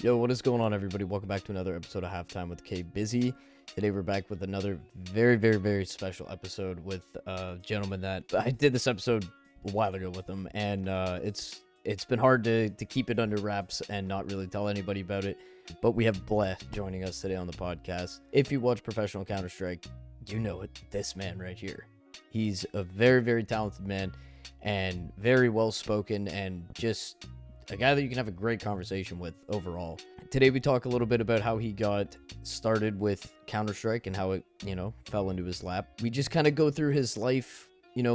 Yo, what is going on, everybody? Welcome back to another episode of Halftime with Bizzy. Today we're back with another very special episode with a gentleman that I did this episode a while ago with him, and it's been hard to keep it under wraps and not really tell anybody about it. But we have Bleh joining us today on the podcast. If you watch professional Counter-Strike, you know it. This man right here. He's a very talented man and very well spoken and just a guy that you can have a great conversation with overall. Today we talk a little bit about how he got started with Counter-Strike and how it, fell into his lap. We just kind of go through his life,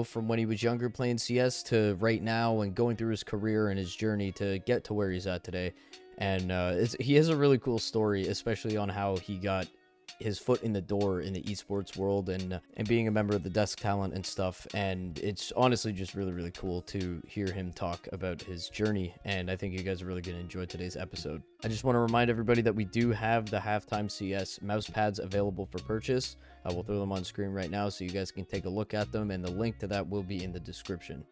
from when he was younger playing CS to right now and going through his career and his journey to get to where he's at today. And he has a really cool story, especially on how he got his foot in the door in the esports world and being a member of the Desk Talent and stuff. And it's honestly just really cool to hear him talk about his journey. And I think you guys are really going to enjoy today's episode. I just want to remind everybody that we do have the Halftime CS mouse pads available for purchase. I will throw them on screen right now so you guys can take a look at them, and the link to that will be in the description.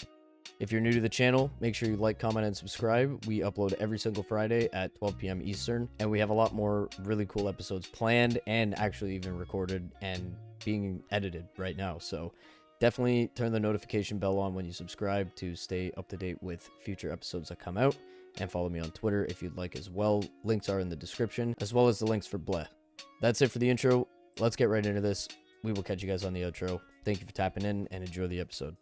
If you're new to the channel, make sure you like, comment, and subscribe. We upload every single Friday at 12 p.m. Eastern, and we have a lot more really cool episodes planned and actually even recorded and being edited right now. So definitely turn the notification bell on when you subscribe to stay up to date with future episodes that come out, and follow me on Twitter if you'd like as well. Links are in the description, as well as the links for Bleh. That's it for the intro. Let's get right into this. We will catch you guys on the outro. Thank you for tapping in and enjoy the episode.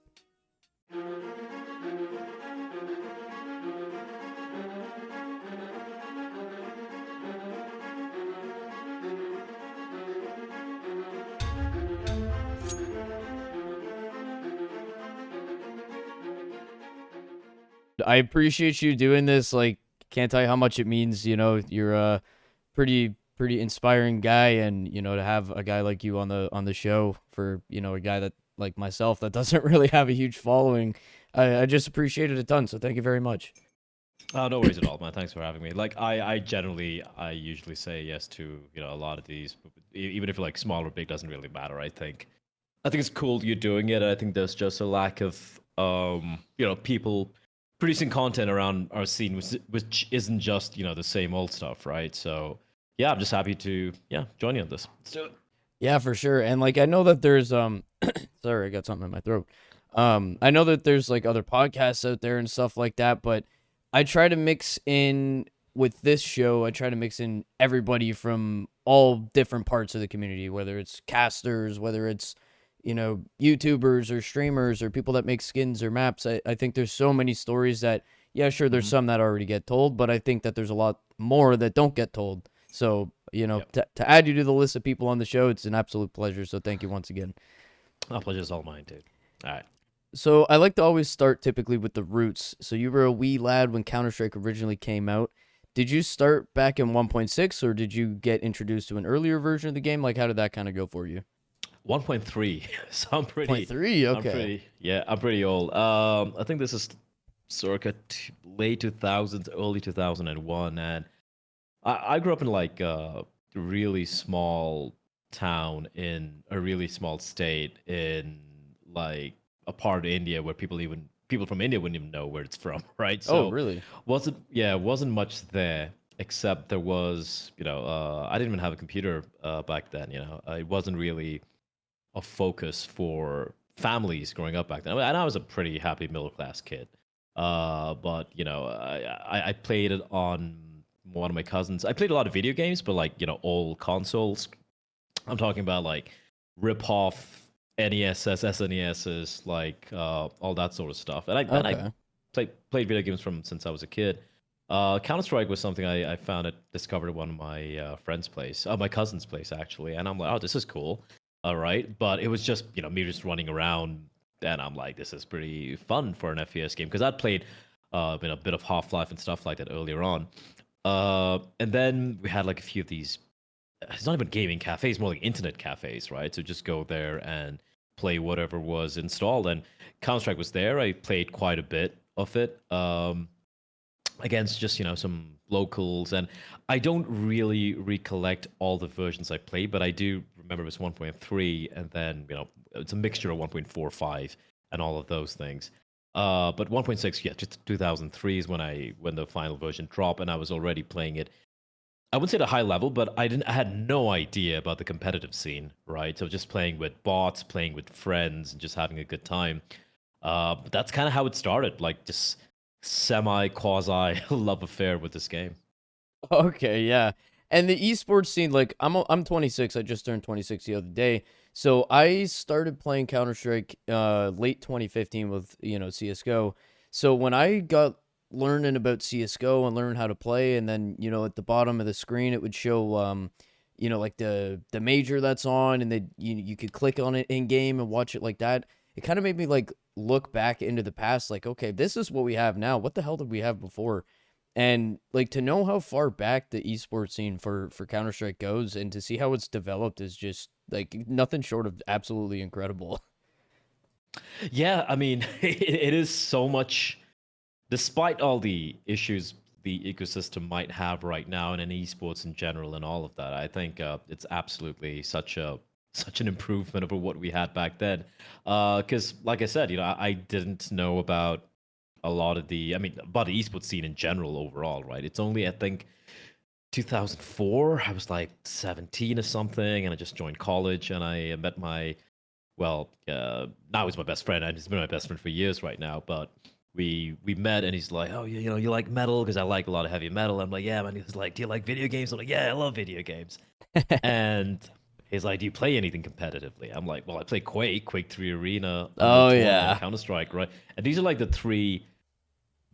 I appreciate you doing this. Like, can't tell you how much it means. You're a pretty inspiring guy, and to have a guy like you on the show for a guy that like myself that doesn't really have a huge following. I just appreciate it a ton. So thank you very much. No worries at all, man. Thanks for having me. Like, I usually say yes to a lot of these, even if like small or big, doesn't really matter. I think it's cool you're doing it. I think there's just a lack of people producing content around our scene, which isn't just the same old stuff, right? So yeah, I'm just happy to join you on this. Let's do it. Yeah, for sure. And like I know that there's sorry, I got something in my throat. I know that there's like other podcasts out there and stuff like that, but I try to mix in with this show. I try to mix in everybody from all different parts of the community, whether it's casters, whether it's YouTubers or streamers or people that make skins or maps. I think there's so many stories that, yeah, sure, there's some that already get told, but I think that there's a lot more that don't get told. So, to add you to the list of people on the show, it's an absolute pleasure. So thank you once again. Our pleasure's all mine, dude. All right. So I like to always start typically with the roots. So you were a wee lad when Counter-Strike originally came out. Did you start back in 1.6 or did you get introduced to an earlier version of the game? Like, how did that kind of go for you? 1.3. So I'm pretty. 1.3, okay. I'm pretty old. I think this is circa late 2000s, early 2001, and I grew up in like a really small town in a really small state in like a part of India where people from India wouldn't even know where it's from, right? Oh, So really? wasn't much there except there was, I didn't even have a computer back then, it wasn't really a focus for families growing up back then. And I was a pretty happy middle class kid. But I played it on one of my cousins. I played a lot of video games, but like old consoles. I'm talking about like rip off NESs, SNESs, like all that sort of stuff. And I played video games from since I was a kid. Counter Strike was something I discovered at one of my friend's place, my cousin's place actually, and I'm like, oh, this is cool. All right, but it was just me just running around, and I'm like, this is pretty fun for an FPS game because I'd played a bit of Half-Life and stuff like that earlier on, and then we had like a few of these. It's not even gaming cafes, more like internet cafes, right? So just go there and play whatever was installed, and Counter Strike was there. I played quite a bit of it against just some locals, and I don't really recollect all the versions I played, but I do remember it was 1.3, and then it's a mixture of 1.45 and all of those things. But 1.6, yeah, just 2003 is when the final version dropped, and I was already playing it I wouldn't say at a high level, but I had no idea about the competitive scene, right? So just playing with bots, playing with friends, and just having a good time. But that's kind of how it started, like just semi quasi love affair with this game. Okay, yeah. And the esports scene, like I'm 26. I just turned 26 the other day. So I started playing Counter Strike late 2015 with CS:GO. So when I got learning about CS:GO and learning how to play, and then at the bottom of the screen it would show like the major that's on, and then you could click on it in game and watch it like that. It kind of made me like look back into the past, like, okay, this is what we have now. What the hell did we have before? And like to know how far back the esports scene for Counter Strike goes, and to see how it's developed is just like nothing short of absolutely incredible. Yeah, I mean, it is so much, despite all the issues the ecosystem might have right now and in esports in general and all of that. I think it's absolutely such an improvement over what we had back then. Because, like I said, I didn't know about a lot of I mean, about the esports scene in general overall, right? It's only, I think, 2004. I was like 17 or something, and I just joined college, and I met now he's my best friend, and he's been my best friend for years right now. But we met, and he's like, "Oh, you like metal?" Because I like a lot of heavy metal. I'm like, "Yeah, man." He's like, "Do you like video games?" I'm like, "Yeah, I love video games." And he's like, "Do you play anything competitively?" I'm like, "Well, I play Quake 3 Arena, Unreal Oh Tournament, yeah. Counter Strike, right?" And these are like the three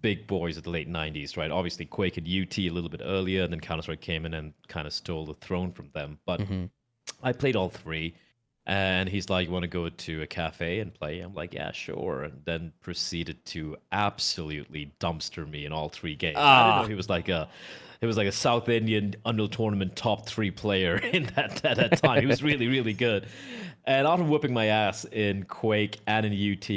big boys of the late 90s, right? Obviously, Quake and UT a little bit earlier, and then Counter Strike came in and kind of stole the throne from them. But Hmm. I played all three. And he's like, "You want to go to a cafe and play?" I'm like, "Yeah, sure." And then proceeded to absolutely dumpster me in all three games. I didn't know Ah. he was like a South Indian Unreal Tournament top three player in that at that time. He was really, really good. And after whooping my ass in Quake and in UT,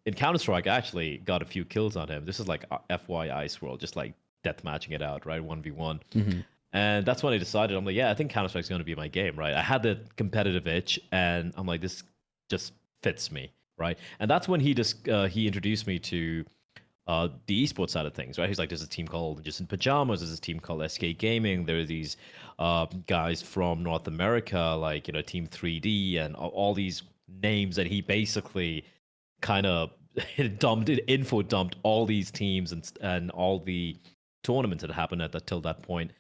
in Counter Strike, I actually got a few kills on him. This is like FY Ice World, just like death matching it out, right? 1v1. Hmm. And that's when I decided, I'm like, yeah, I think Counter Strike's going to be my game, right? I had the competitive itch, and I'm like, this just fits me, right? And that's when he introduced me to the esports side of things, right? He's like, there's a team called Just in Pajamas, there's a team called SK Gaming, there are these guys from North America, like Team 3D, and all these names that he basically kind of info dumped all these teams and all the tournaments that happened at that till that point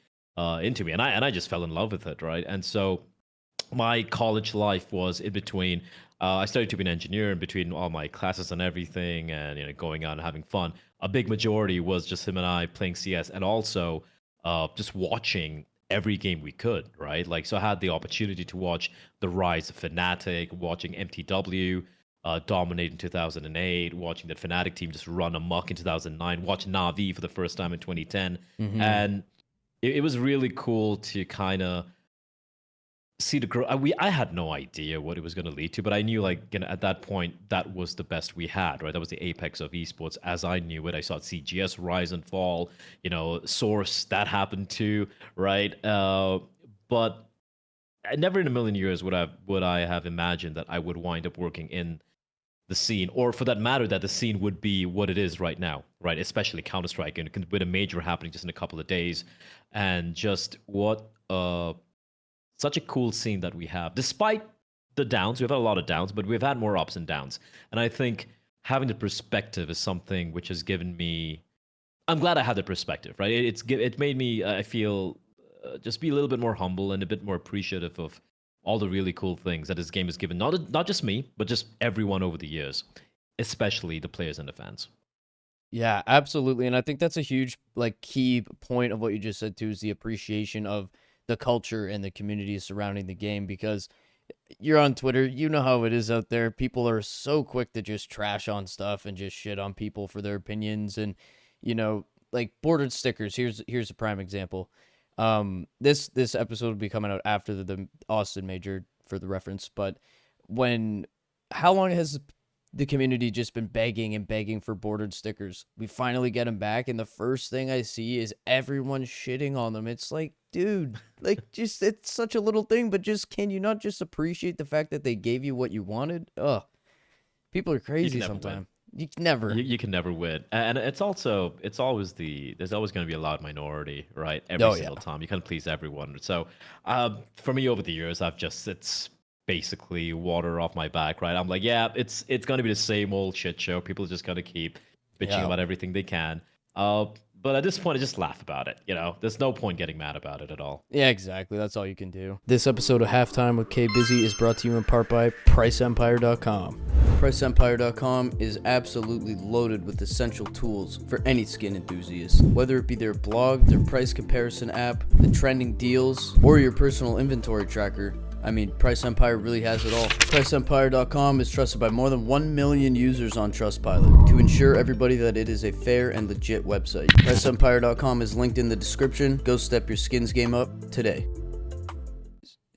into me, and I just fell in love with it, right? And so my college life was in between. I studied to be an engineer in between all my classes and everything, and going out and having fun. A big majority was just him and I playing CS, and also just watching every game we could, right? Like, so I had the opportunity to watch the rise of Fnatic, watching MTW dominate in 2008, watching that Fnatic team just run amok in 2009, watching Navi for the first time in 2010, Hmm. and it was really cool to kind of see the growth. I had no idea what it was going to lead to, but I knew, like, at that point that was the best we had, right? That was the apex of esports as I knew it. I saw CGS rise and fall, Source that happened too, right? But never in a million years would I have imagined that I would wind up working in the scene, or for that matter, that the scene would be what it is right now, right? Especially Counter Strike, and with a major happening just in a couple of days, and just what such a cool scene that we have. Despite the downs, we've had a lot of downs, but we've had more ups and downs. And I think having the perspective is something which has given me. I'm glad I had the perspective, right? It made me. I feel just be a little bit more humble and a bit more appreciative of all the really cool things that this game has given. Not just me, but just everyone over the years, especially the players and the fans. Yeah, absolutely. And I think that's a huge like key point of what you just said too, is the appreciation of the culture and the community surrounding the game, because you're on Twitter, you know how it is out there. People are so quick to just trash on stuff and just shit on people for their opinions. And like bordered stickers. Here's a prime example. This episode will be coming out after the Austin major for the reference, but when how long has the community just been begging and begging for bordered stickers? We finally get them back, and the first thing I see is everyone shitting on them. It's like, dude, like, just it's such a little thing, but just can you not just appreciate the fact that they gave you what you wanted? Ugh, people are You can crazy never win. sometimes. You can never. You can never win, and it's always there's always going to be a loud minority, right? Every Oh yeah. single time you can't please everyone. So, for me over the years, it's basically water off my back, right? I'm like, yeah, it's going to be the same old shit show. People are just going to keep bitching Yeah. about everything they can. But at this point, I just laugh about it. There's no point getting mad about it at all. Yeah, exactly. That's all you can do. This episode of Halftime with K Bizzy is brought to you in part by Pricempire.com. Pricempire.com is absolutely loaded with essential tools for any skin enthusiast. Whether it be their blog, their price comparison app, the trending deals, or your personal inventory tracker, I mean, Price Empire really has it all. Pricempire.com is trusted by more than 1 million users on Trustpilot to ensure everybody that it is a fair and legit website. Pricempire.com is linked in the description. Go step your skins game up today.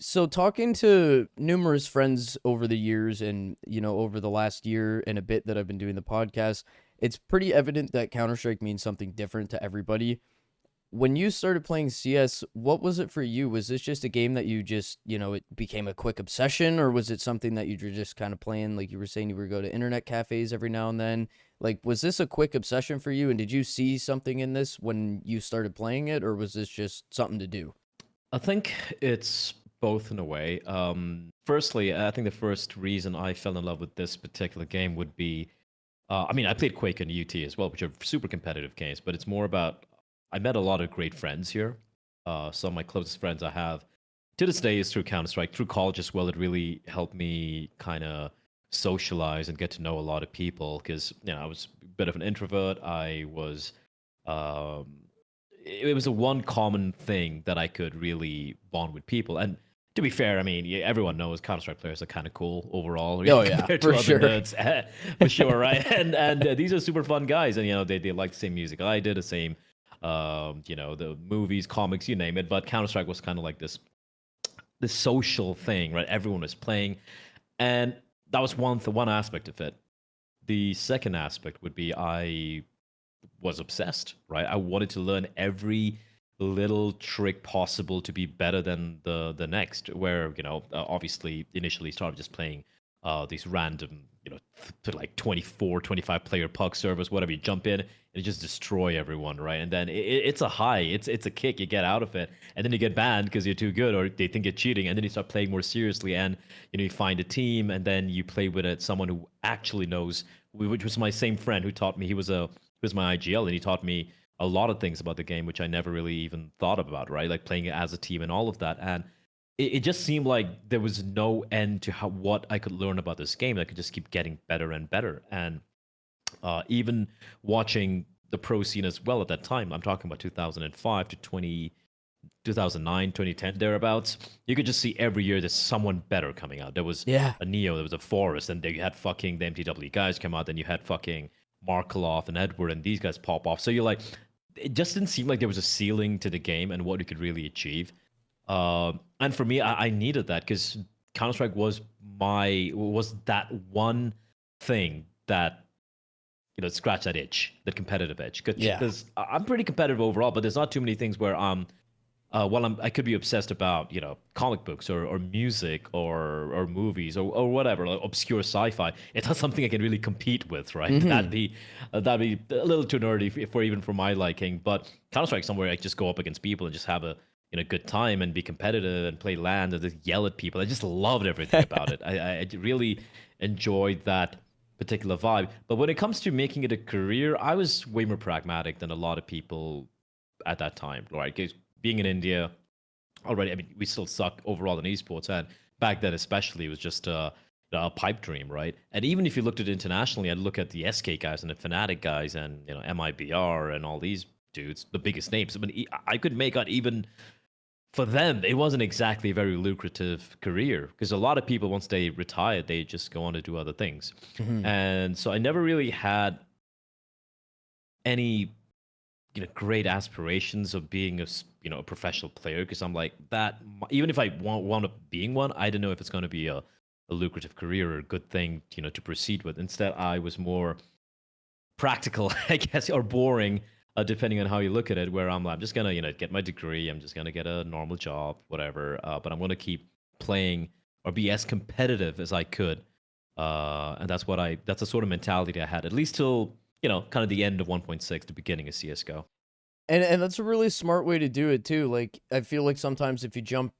So talking to numerous friends over the years and, over the last year and a bit that I've been doing the podcast, it's pretty evident that Counter-Strike means something different to everybody. When you started playing CS, what was it for you? Was this just a game that you just, it became a quick obsession, or was it something that you were just kind of playing, like you were saying you would go to internet cafes every now and then? Like, was this a quick obsession for you, and did you see something in this when you started playing it, or was this just something to do? I think it's both in a way. Firstly, I think the first reason I fell in love with this particular game would be, I played Quake and UT as well, which are super competitive games, but it's more about I met a lot of great friends here. Some of my closest friends I have to this day is through Counter-Strike, through college as well. It really helped me kind of socialize and get to know a lot of people because, I was a bit of an introvert. Um, it was a one common thing that I could really bond with people. And to be fair, everyone knows Counter-Strike players are kind of cool overall Oh, yeah, compared for to other sure. nerds, for sure, right? And these are super fun guys, and they like the same music I did, the same the movies, comics, you name it. But Counter-Strike was kind of like this social thing, right? Everyone was playing, and that was one aspect of it. The second aspect would be I was obsessed, right? I wanted to learn every little trick possible to be better than the next. Where obviously initially started just playing these random to like 24, 25 player puck servers, whatever. You jump in and you just destroy everyone, right? And then it's a high, it's a kick. You get out of it, and then you get banned because you're too good, or they think you're cheating, and then you start playing more seriously, and you find a team, and then you play with someone who actually knows. Which was my same friend who taught me. He was my IGL, and he taught me a lot of things about the game, which I never really even thought about, right? Like playing it as a team and all of that. And it just seemed like there was no end to what I could learn about this game. I could just keep getting better and better. And even watching the pro scene as well at that time, I'm talking about 2005 to 2009, 2010, thereabouts, you could just see every year there's someone better coming out. There was Yeah. a Neo, there was a Forest, and they had fucking the MTW guys come out, then you had fucking Markaloff and Edward, and these guys pop off. So you're like, it just didn't seem like there was a ceiling to the game and what you could really achieve. And for me, I needed that because Counter Strike was that one thing that scratch that itch, that competitive edge. Yeah. Because I'm pretty competitive overall, but there's not too many things where I could be obsessed about comic books or music or movies or whatever, like obscure sci-fi. It's not something I can really compete with, right? Mhm. That'd be a little too nerdy for my liking. But Counter Strike somewhere I just go up against people and just have a good time and be competitive and play LAN and just yell at people. I just loved everything about it. I really enjoyed that particular vibe. But when it comes to making it a career, I was way more pragmatic than a lot of people at that time, right? 'Cause being in India already, we still suck overall in esports, and back then especially, it was just a pipe dream, right? And even if you looked at it internationally, I'd look at the SK guys and the Fnatic guys and MIBR and all these dudes, the biggest names. I could make out even for them, it wasn't exactly a very lucrative career because a lot of people, once they retired, they just go on to do other things. Mhm. And so I never really had any great aspirations of being a professional player because I'm like that. Even if I want up being one, I don't know if it's going to be a lucrative career or a good thing to proceed with. Instead, I was more practical, I guess, or boring, depending on how you look at it. Where I'm just gonna get my degree. I'm just gonna get a normal job, whatever. But I'm gonna keep playing or be as competitive as I could And that's the sort of mentality I had, at least till, kind of the end of 1.6, the beginning of CSGO. And that's a really smart way to do it too. Like I feel like sometimes if you jump,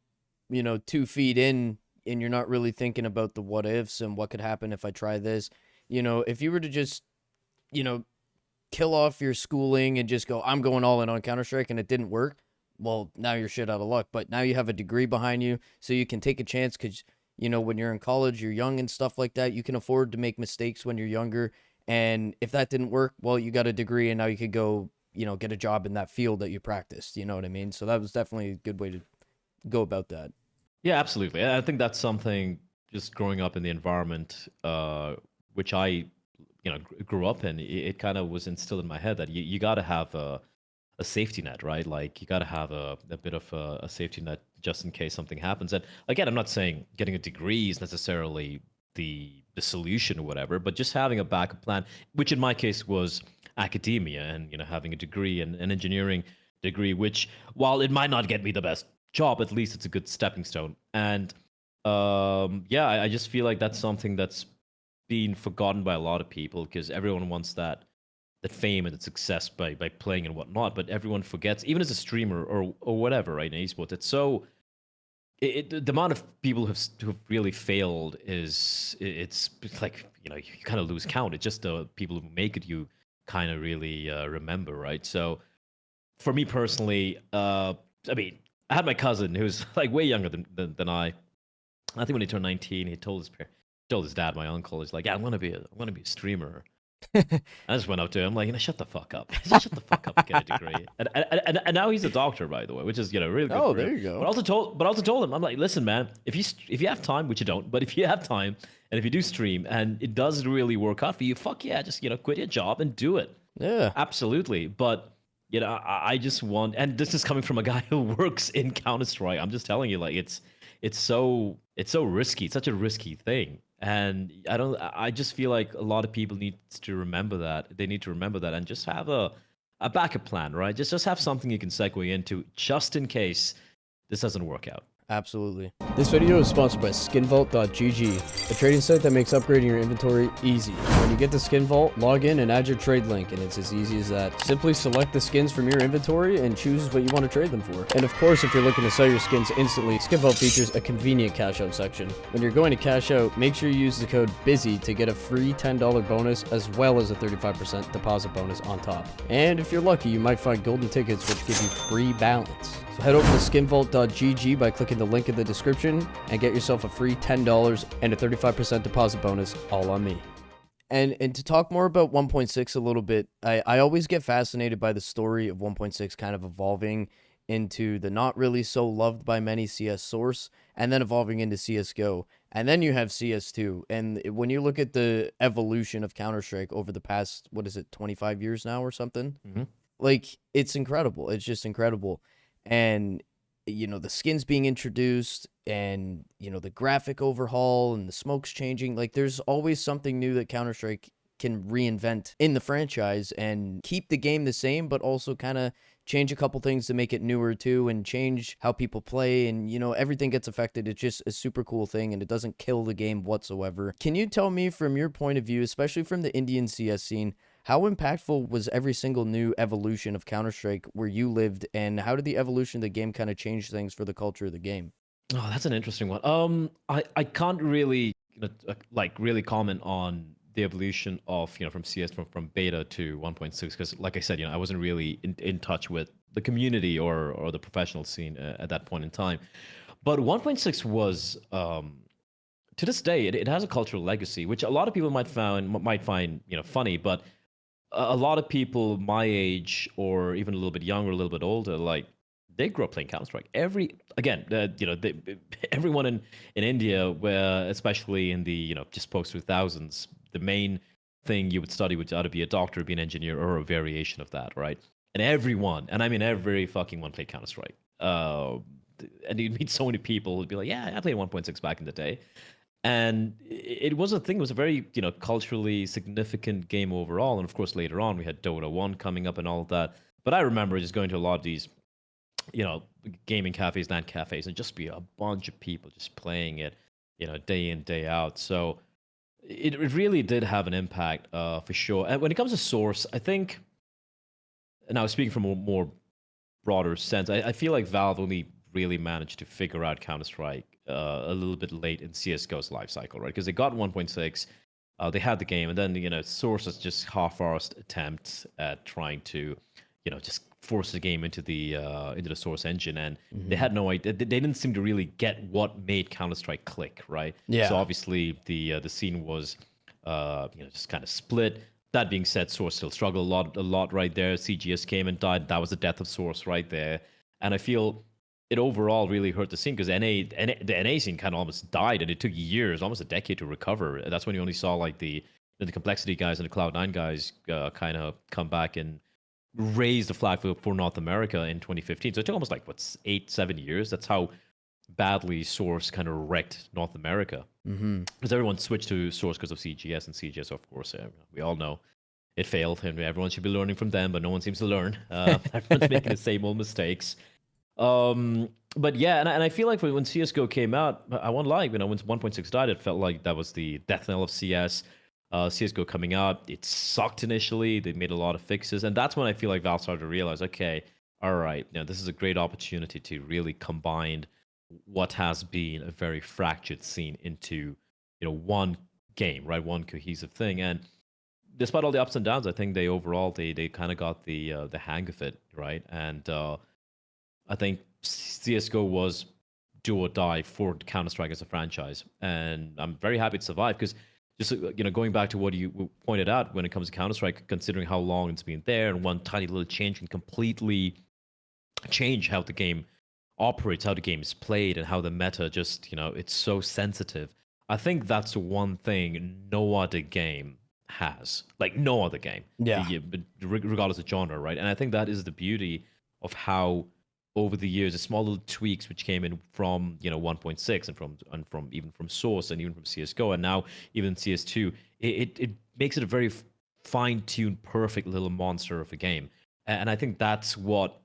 2 feet in and you're not really thinking about the what ifs and what could happen if I try this, if you were to just, you know, kill off your schooling and just go, I'm going all in on Counter-Strike, and it didn't work, well, now you're shit out of luck. But now you have a degree behind you, so you can take a chance because, when you're in college, you're young and stuff like that. You can afford to make mistakes when you're younger. And if that didn't work, well, you got a degree and now you could go, get a job in that field that you practiced. You know what I mean? So that was definitely a good way to go about that. Yeah, absolutely. I think that's something, just growing up in the environment, which I, grew up in. It kind of was instilled in my head that you got to have a safety net, right? Like you got to have a bit of a safety net just in case something happens. And again, I'm not saying getting a degree is necessarily the solution or whatever, but just having a backup plan, which in my case was academia, and having a degree, an engineering degree, which, while it might not get me the best job, at least it's a good stepping stone. And yeah, I just feel like that's something that's been forgotten by a lot of people, because everyone wants that fame and that success by playing and whatnot, but everyone forgets, even as a streamer or whatever, right? In esports, it's so the amount of people who've really failed it's like, you kind of lose count. It's just the people who make it you kind of really remember, right? So for me personally, I mean, I had my cousin who's like way younger than I. I think when he turned 19, he told his dad, my uncle, he's like, "Yeah, I'm gonna be a streamer." I just went up to him like, shut the fuck up. Just shut the fuck up and get a degree. And now he's a doctor, by the way, which is, really good Oh, for him. there you go. But also told him, I'm like, listen, man, if you have time, which you don't, but if you have time and if you do stream and it does really work out for you, fuck yeah, just quit your job and do it. Yeah. Absolutely. But I just want, and this is coming from a guy who works in Counter-Strike. I'm just telling you, like, it's so risky. It's such a risky thing. And I just feel like a lot of people need to remember that. They need to remember that and just have a backup plan, right? Just have something you can segue into just in case this doesn't work out. Absolutely. This video is sponsored by Skinvault.gg, a trading site that makes upgrading your inventory easy. When you get to Skinvault, log in and add your trade link, and it's as easy as that. Simply select the skins from your inventory and choose what you want to trade them for. And of course, if you're looking to sell your skins instantly, Skinvault features a convenient cash out section. When you're going to cash out, make sure you use the code Bizzy to get a free $10 bonus as well as a 35% deposit bonus on top. And if you're lucky, you might find golden tickets which give you free balance. So head over to skinvault.gg by clicking the link in the description and get yourself a free $10 and a 35% deposit bonus, all on me. And to talk more about 1.6 a little bit, I always get fascinated by the story of 1.6 kind of evolving into the not really so loved by many CS source, and then evolving into CSGO. And then you have CS2. And when you look at the evolution of Counter-Strike over the past, 25 years now or something? Mm-hmm. Like, it's incredible. It's just incredible. And the skins being introduced, and the graphic overhaul and the smokes changing, like there's always something new that Counter-Strike can reinvent in the franchise and keep the game the same, but also kind of change a couple things to make it newer too, and change how people play, and everything gets affected. It's just a super cool thing, and it doesn't kill the game whatsoever. Can you tell me, from your point of view, especially from the Indian CS scene, how impactful was every single new evolution of Counter-Strike where you lived, and how did the evolution of the game kind of change things for the culture of the game? Oh, that's an interesting one. I can't really like really comment on the evolution of from CS from beta to 1.6, because like I said, I wasn't really in touch with the community or the professional scene at that point in time. But 1.6 was to this day it has a cultural legacy, which a lot of people might find funny, but a lot of people my age or even a little bit younger, a little bit older, like they grew up playing Counter Strike. Everyone in India, where especially in the just post 2000s, the main thing you would study would either be a doctor, be an engineer, or a variation of that, right? And everyone, and I mean every fucking one, played Counter Strike. And you'd meet so many people who'd be like, "Yeah, I played 1.6 back in the day." And it was a thing. It was a very culturally significant game overall. And of course, later on we had Dota 1 coming up and all of that. But I remember just going to a lot of these gaming cafes, LAN cafes, and just be a bunch of people just playing it day in, day out. So it really did have an impact for sure. And when it comes to Source, I think, now speaking from a more broader sense, I feel like Valve only really managed to figure out Counter Strike a little bit late in CS:GO's life cycle, right? Because they got 1.6, they had the game, and then Source was just half-arsed attempts at trying to, just force the game into the Source engine, and they Mm-hmm. had no idea. They didn't seem to really get what made Counter Strike click, right? So Yeah. obviously the scene was, just kind of split. That being said, Source still struggled a lot right there. CGS came and died. That was the death of Source right there. And I feel it overall really hurt the scene because the NA scene kind of almost died, and it took years, almost a decade to recover. That's when you only saw like the Complexity guys and the Cloud9 guys kind of come back and raise the flag for North America in 2015. So it took almost like, what, 8, 7 years? That's how badly Source kind of wrecked North America. Mm-hmm. Because everyone switched to Source because of CGS, and CGS, of course, we all know it failed, and everyone should be learning from them, but no one seems to learn. Everyone's making the same old mistakes. But yeah, and I feel like when CS:GO came out, I won't lie, when 1.6 died, it felt like that was the death knell of CS. CS:GO coming out, it sucked initially. They made a lot of fixes, and that's when I feel like Valve started to realize, okay, all right, this is a great opportunity to really combine what has been a very fractured scene into one game, right? One cohesive thing. And despite all the ups and downs, I think they kind of got the hang of it, right? And I think CS:GO was do or die for Counter Strike as a franchise, and I'm very happy to survive because just going back to what you pointed out when it comes to Counter Strike, considering how long it's been there, and one tiny little change can completely change how the game operates, how the game is played, and how the meta just it's so sensitive. I think that's one thing no other game has, like no other game, Yeah. regardless of genre, right? And I think that is the beauty of how over the years, the small little tweaks which came in from 1.6 and from even from Source and even from CS:GO and now even CS2, it makes it a very fine-tuned, perfect little monster of a game. And I think that's what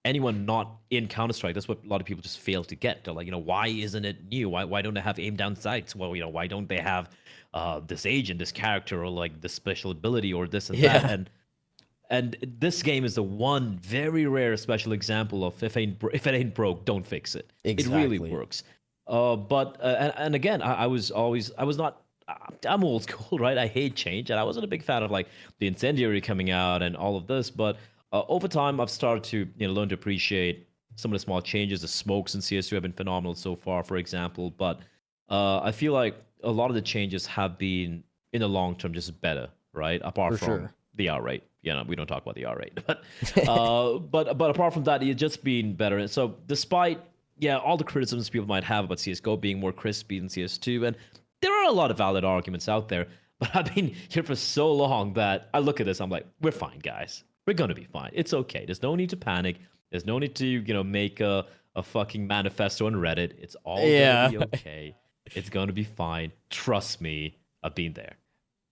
anyone not in Counter Strike, that's what a lot of people just fail to get. They're like, why isn't it new? Why don't they have aim down sights? Well, why don't they have this agent, this character, or like this special ability, or this and that? Yeah. And this game is the one very rare special example of if it ain't broke, don't fix it. It really Exactly. works. And again, I was not. I'm old school, right? I hate change, and I wasn't a big fan of like the Incendiary coming out and all of this. But over time, I've started to learn to appreciate some of the small changes. The smokes in CS2 have been phenomenal so far, for example. But I feel like a lot of the changes have been in the long term just better, right? Apart For from sure. the R rate, we don't talk about the R rate, but but apart from that, it's just been better. And so, despite all the criticisms people might have about CS:GO being more crispy than CS2, and there are a lot of valid arguments out there, but I've been here for so long that I look at this, I'm like, we're fine, guys. We're gonna be fine. It's okay. There's no need to panic. There's no need to make a fucking manifesto on Reddit. It's all gonna Yeah. be okay. It's gonna be fine. Trust me. I've been there.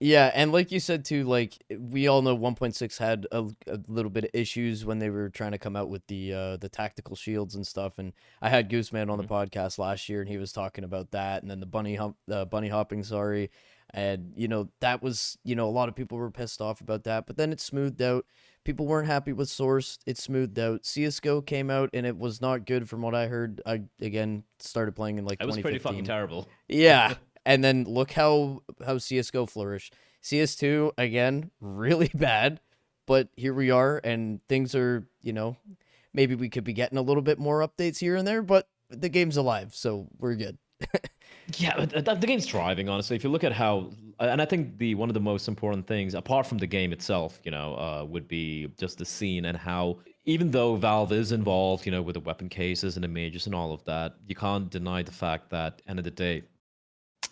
Yeah, and like you said too, like we all know 1.6 had a little bit of issues when they were trying to come out with the tactical shields and stuff. And I had Gooseman on the Mhm. podcast last year, and he was talking about that, and then the bunny hopping, sorry, and that was a lot of people were pissed off about that, but then it smoothed out. People weren't happy with Source. It smoothed out. CS:GO came out, and it was not good from what I heard. I again started playing in like It was pretty fucking 2015. terrible. Yeah. And then look how CS:GO flourished. CS2 again, really bad, but here we are and things are, maybe we could be getting a little bit more updates here and there, but the game's alive, so we're good. Yeah, the game's thriving, honestly. If you look at how, and I think the one of the most important things, apart from the game itself, would be just the scene and how, even though Valve is involved, with the weapon cases and the majors and all of that, you can't deny the fact that end of the day,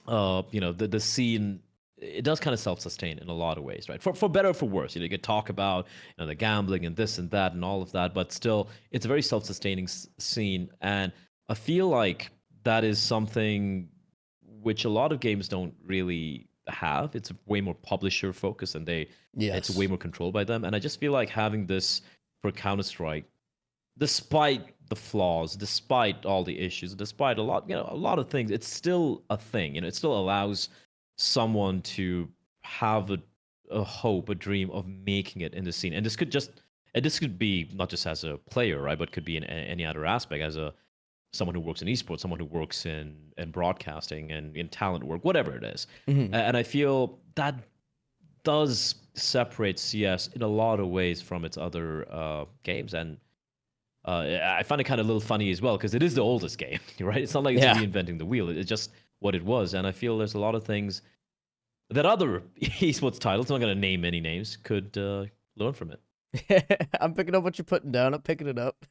the scene, it does kind of self-sustain in a lot of ways, right? For better or for worse. You could talk about the gambling and this and that and all of that, but still, it's a very self-sustaining scene, and I feel like that is something which a lot of games don't really have. It's way more publisher focused, and it's way Yes. more controlled by them. And I just feel like having this for Counter Strike, despite the flaws, despite all the issues, despite a lot of things, it's still a thing. It still allows someone to have a hope, a dream of making it in the scene. And this could be not just as a player, right, but could be in any other aspect, as a someone who works in esports, someone who works in broadcasting and in talent work, whatever it is. Hmm. And I feel that does separate CS in a lot of ways from its other games. And I find it kind of a little funny as well, because it is the oldest game, right? It's not like it's Yeah. reinventing the wheel. It's just what it was. And I feel there's a lot of things that other esports titles, I'm not going to name any names, could learn from it. I'm picking up what you're putting down. I'm picking it up.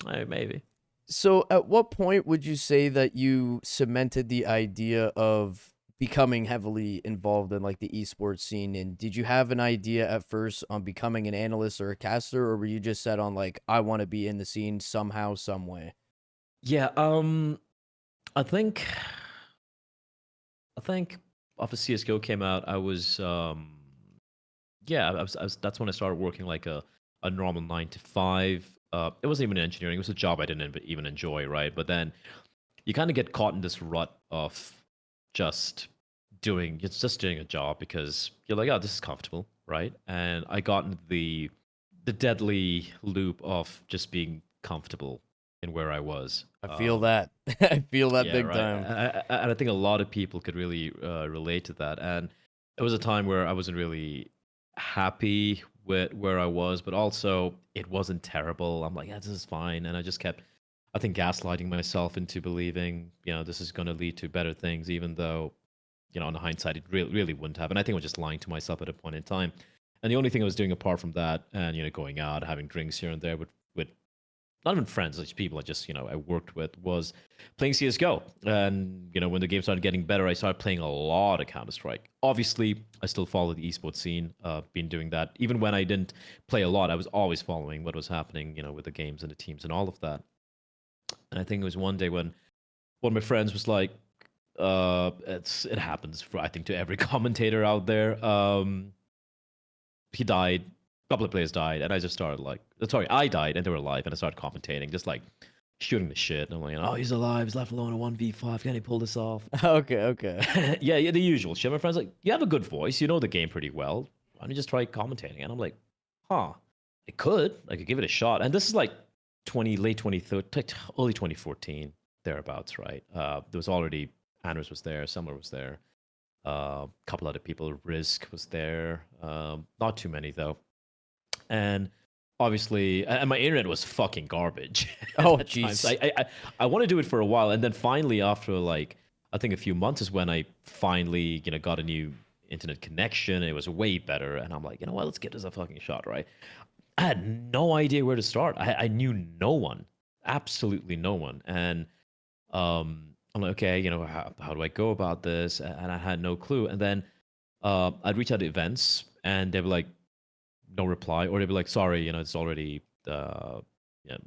Maybe. So, at what point would you say that you cemented the idea of becoming heavily involved in like the esports scene? And did you have an idea at first on becoming an analyst or a caster, or were you just set on like, I want to be in the scene somehow, some way? Yeah, I think after CS:GO came out, I was yeah, I was that's when I started working like a normal 9 to 5. It wasn't even engineering; it was a job I didn't even enjoy, right? But then you kind of get caught in this rut of just just doing a job because you're like, oh, this is comfortable, right? And I got into the deadly loop of just being comfortable in where I was. I feel that. I feel that Yeah, big right. time. And I think a lot of people could really relate to that. And it was a time where I wasn't really happy with where I was, but also it wasn't terrible. I'm like, yeah, this is fine. And I just kept, I think, gaslighting myself into believing, this is going to lead to better things, even though, on the hindsight, it really wouldn't have. And I think I was just lying to myself at a point in time. And the only thing I was doing apart from that, and going out, having drinks here and there with not even friends, like people I just I worked with, was playing CS:GO. And when the game started getting better, I started playing a lot of Counter Strike. Obviously, I still follow the esports scene. Been doing that even when I didn't play a lot. I was always following what was happening, with the games and the teams and all of that. And I think it was one day when one of my friends was like, it happens for, I think, to every commentator out there. He died. A couple of players died, and I just started like, sorry, I died, and they were alive, and I started commentating, just like shooting the shit. And I'm like, oh, he's alive, he's left alone in 1v5. Can he pull this off? Okay. yeah, the usual shit. My friend's like, you have a good voice, you know the game pretty well. Why don't you just try commentating? And I'm like, huh, I could give it a shot. And this is like late 2013, early 2014, thereabouts, right? There was already Anders was there, Summer was there. A couple other people, Risk was there. Not too many though. And obviously, and my internet was fucking garbage at Oh, that time. So jeez. I want to do it for a while, and then finally, after like I think a few months, is when I finally got a new internet connection. It was way better, and I'm like, you know what? Let's give this a fucking shot, right? I had no idea where to start. I knew no one, absolutely no one, and I'm like, okay, how do I go about this? And I had no clue. And then I'd reach out to events, and they'd be like, no reply, or they'd be like, sorry, it's already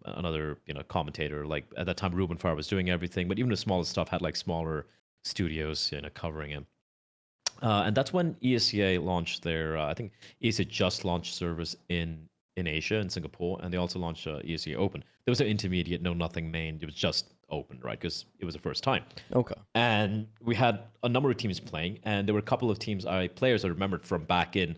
another commentator. Like at that time, Ruben Farr was doing everything, but even the smallest stuff had like smaller studios covering him. And that's when ESEA launched their. I think ESEA just launched service in Asia, in Singapore, and they also launched ESEA Open. There was an intermediate, no nothing main. It was just open, right? Because it was the first time. Okay. And we had a number of teams playing, and there were a couple of players I remembered from back in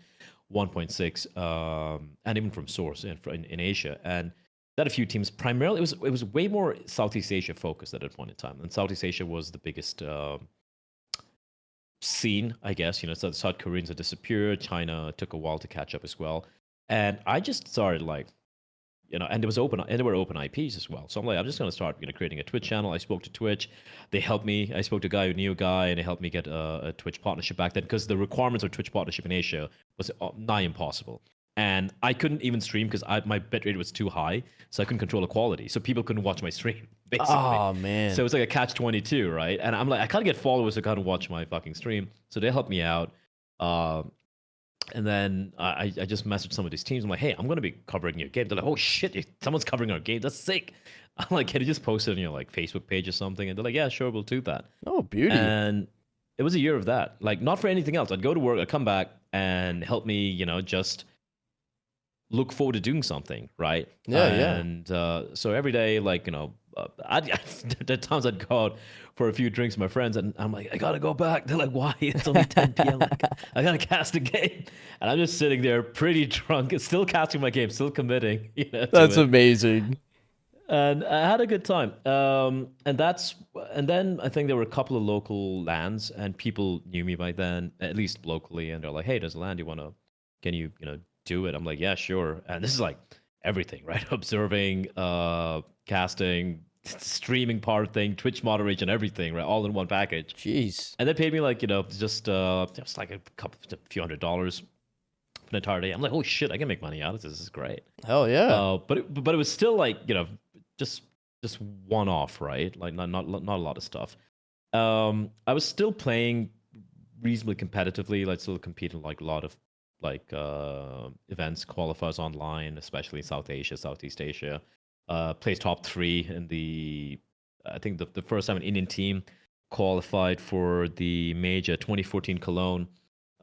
1.6, and even from Source in Asia. And that a few teams. Primarily, it was way more Southeast Asia focused at that point in time, and Southeast Asia was the biggest scene, I guess. So the South Koreans had disappeared. China took a while to catch up as well, and I just started like, and there were open IPs as well. So I'm like, I'm just gonna start, creating a Twitch channel. I spoke to Twitch, they helped me. I spoke to a guy who knew a guy, and they helped me get a Twitch partnership back then, because the requirements of Twitch partnership in Asia was nigh impossible. And I couldn't even stream because my bitrate was too high, so I couldn't control the quality. So people couldn't watch my stream, basically. Oh man. So it's like a catch-22, right? And I'm like, I can't get followers who can't watch my fucking stream. So they helped me out. And then I just messaged some of these teams. I'm like, hey, I'm going to be covering your game. They're like, oh shit, someone's covering our game. That's sick. I'm like, can you just post it on your like Facebook page or something? And they're like, yeah, sure, we'll do that. Oh, beauty. And it was a year of that. Like, not for anything else. I'd go to work, I'd come back, and help me, just look forward to doing something, right? Yeah. And so every day, like, there are times I'd go out for a few drinks with my friends, and I'm like, I gotta go back. They're like, why? It's only 10 p.m. Like, I gotta cast a game, and I'm just sitting there, pretty drunk, still casting my game, still committing, to That's it. amazing. And I had a good time. And then I think there were a couple of local lands, and people knew me by then, at least locally, and they're like, "Hey, there's a land. Can you, do it?" I'm like, "Yeah, sure." And this is like everything, right? Observing, casting, streaming part thing, Twitch moderation, everything, right? All in one package. Jeez. And they paid me like, just like a few $100s for an entire day. I'm like, "Oh shit, I can make money out of this. This is great." Hell yeah. But it was still like, just just one off, right? Like not a lot of stuff. I was still playing reasonably competitively, like still competing like a lot of like events, qualifiers online, especially in South Asia, Southeast Asia. Placed top 3 in I think the first time an Indian team qualified for the major 2014 Cologne.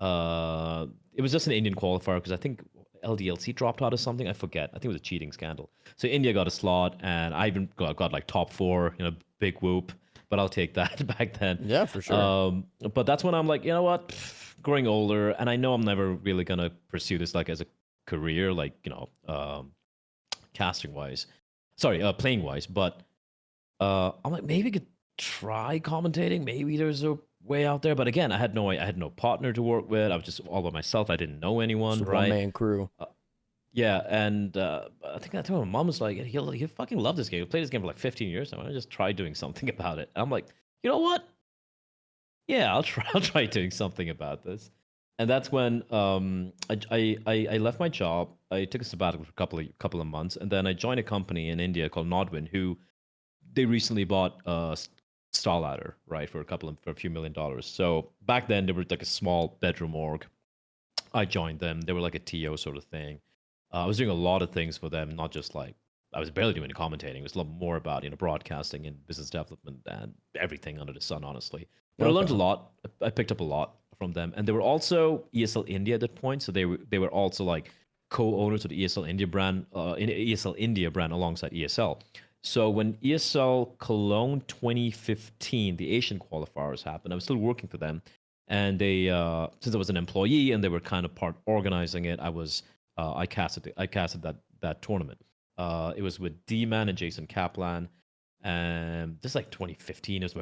It was just an Indian qualifier because I think LDLC dropped out or something. I forget. I think it was a cheating scandal. So India got a slot, and I even got like top 4. Big whoop. But I'll take that back then. Yeah, for sure. But that's when I'm like, you know what? Growing older, and I know I'm never really gonna pursue this like as a career, like casting wise. Sorry, playing wise. But I'm like, maybe I could try commentating. Maybe there's a way out there. But again, I had no partner to work with. I was just all by myself. I didn't know anyone, It's a right? one-man crew. Yeah, and I think I told my mom was like, he fucking loved this game. He played this game for like 15 years now. I just try doing something about it. And I'm like, you know what? Yeah, I'll try. I'll try doing something about this. And that's when I left my job. I took a sabbatical for a couple of months, and then I joined a company in India called Nodwin, who they recently bought Starladder, right, for a few $1 million. So back then they were like a small bedroom org. I joined them. They were like a TO sort of thing. I was doing a lot of things for them, not just like I was barely doing commentating. It was a lot more about broadcasting and business development and everything under the sun, honestly. But I learned a lot. I picked up a lot from them, and they were also ESL India at that point. So they were also like co-owners of the ESL India brand, ESL India brand alongside ESL. So when ESL Cologne 2015, the Asian qualifiers happened, I was still working for them, and they since I was an employee and they were kind of part organizing it, I casted that tournament. It was with D-Man and Jason Kaplan, and this is like 2015. It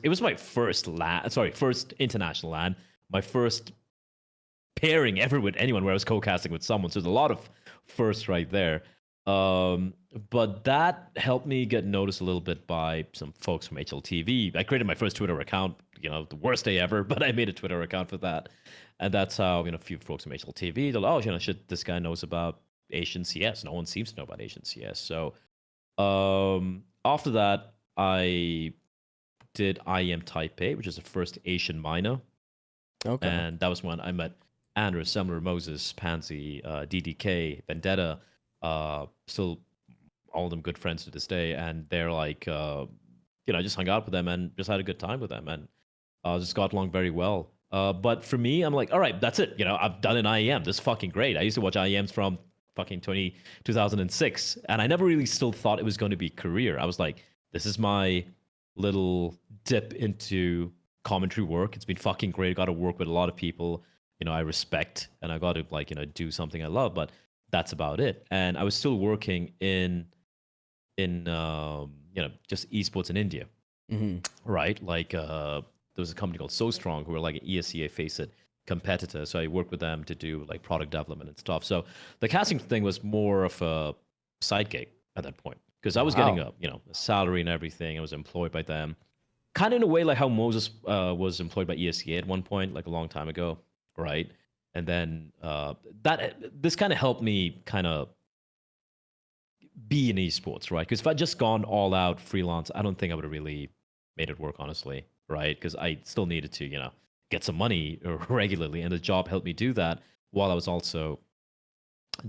was my first LAN. Sorry, first international LAN. My first pairing ever with anyone where I was co-casting with someone. So there's a lot of firsts right there. But that helped me get noticed a little bit by some folks from HLTV. I created my first Twitter account, the worst day ever, but I made a Twitter account for that. And that's how, a few folks from HLTV, they're like, oh, shit, this guy knows about Asian CS. No one seems to know about Asian CS. So after that, I did IEM Taipei, which is the first Asian minor. Okay. And that was when I met Andrew, Semler, Moses, Pansy, DDK, Vendetta, still all of them good friends to this day. And they're like, I just hung out with them and just had a good time with them, and just got along very well. But for me, I'm like, all right, that's it. I've done an IEM. This is fucking great. I used to watch IEMs from fucking 2006, and I never really still thought it was going to be career. I was like, this is my little dip into commentary work. It's been fucking great. I got to work with a lot of people, I respect, and I got to do something I love. But that's about it. And I was still working in just esports in India, right? Like there was a company called So Strong who were like an ESEA Faceit competitor. So I worked with them to do like product development and stuff. So the casting thing was more of a side gig at that point, because I was getting a salary and everything. I was employed by them, kind of in a way like how Moses was employed by ESEA at one point, like a long time ago, right? And then this kind of helped me kind of be in esports, right? Because if I'd just gone all out freelance, I don't think I would have really made it work, honestly, right? Because I still needed to, get some money regularly, and the job helped me do that while I was also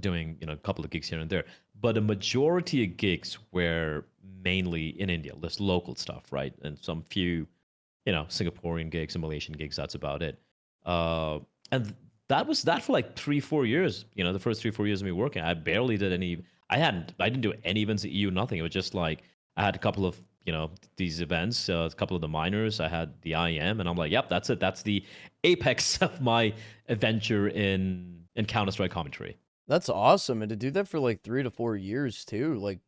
doing, a couple of gigs here and there. But a majority of gigs were mainly in India, just local stuff, right? And some few, Singaporean gigs and Malaysian gigs. That's about it. And that was that for like 3-4 years. The first 3-4 years of me working, I barely did any. I didn't do any events at EU, nothing. It was just like I had a couple of these events, a couple of the minors. I had the IM, and I'm like, yep, that's it. That's the apex of my adventure in Counter Strike commentary. That's awesome, and to do that for like 3 to 4 years too, like,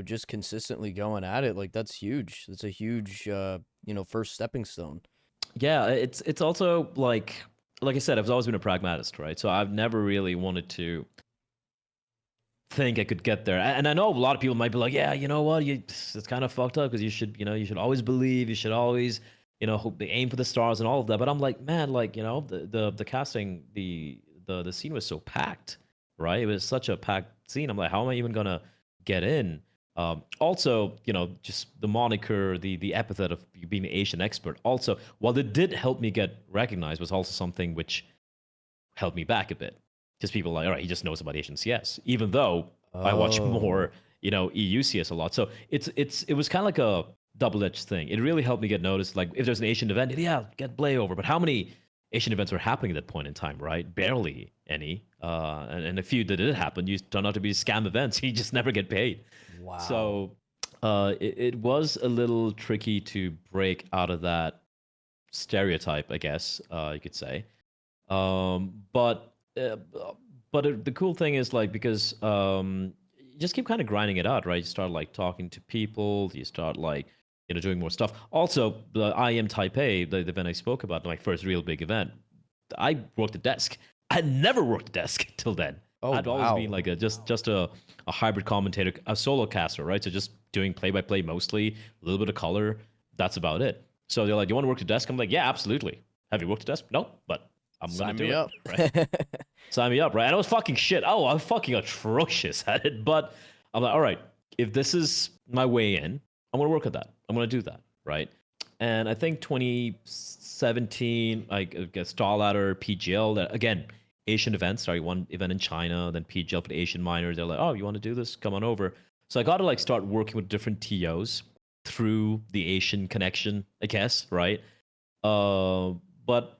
just consistently going at it, like that's huge. That's a huge, first stepping stone. Yeah, it's also like I said, I've always been a pragmatist, right? So I've never really wanted to think I could get there. And I know a lot of people might be like, yeah, you know what, it's kind of fucked up because you should always believe, you should always, hope they aim for the stars and all of that. But I'm like, man, like, the casting, the scene was so packed, right? It was such a packed scene. I'm like, how am I even gonna get in? Also, just the moniker, the epithet of being the Asian expert. Also, while it did help me get recognized, was also something which held me back a bit. Because people are like, all right, he just knows about Asian CS, even though I watch Oh. more, EU CS a lot. So it was kind of like a double-edged thing. It really helped me get noticed. Like if there's an Asian event, yeah, get Bleh over. But how many Asian events were happening at that point in time, right? Barely any. And a few that did happen, you turned out to be scam events. You just never get paid. Wow. So it was a little tricky to break out of that stereotype, I guess you could say. But the cool thing is like because you just keep kind of grinding it out, right? You start like talking to people, you start like doing more stuff. Also, the IM Taipei, the event I spoke about, my first real big event, I worked a desk. I had never worked a desk till then. Oh, I'd always been wow. like just a hybrid commentator, a solo caster, right? So just doing play by play mostly, a little bit of color. That's about it. So they're like, "You want to work the desk?" I'm like, "Yeah, absolutely." Have you worked the desk? No, but I'm gonna Sign do me it, up. right? Sign me up, right? And I was fucking shit. Oh, I'm fucking atrocious at it. But I'm like, all right, if this is my way in, I'm gonna work at that. I'm gonna do that, right? And I think 2017, I guess Star Ladder, PGL, that again, Asian events. Sorry, one event in China, then PGL for the Asian minors. They're like, oh, you want to do this? Come on over. So I got to like start working with different TOs through the Asian connection, I guess, right? But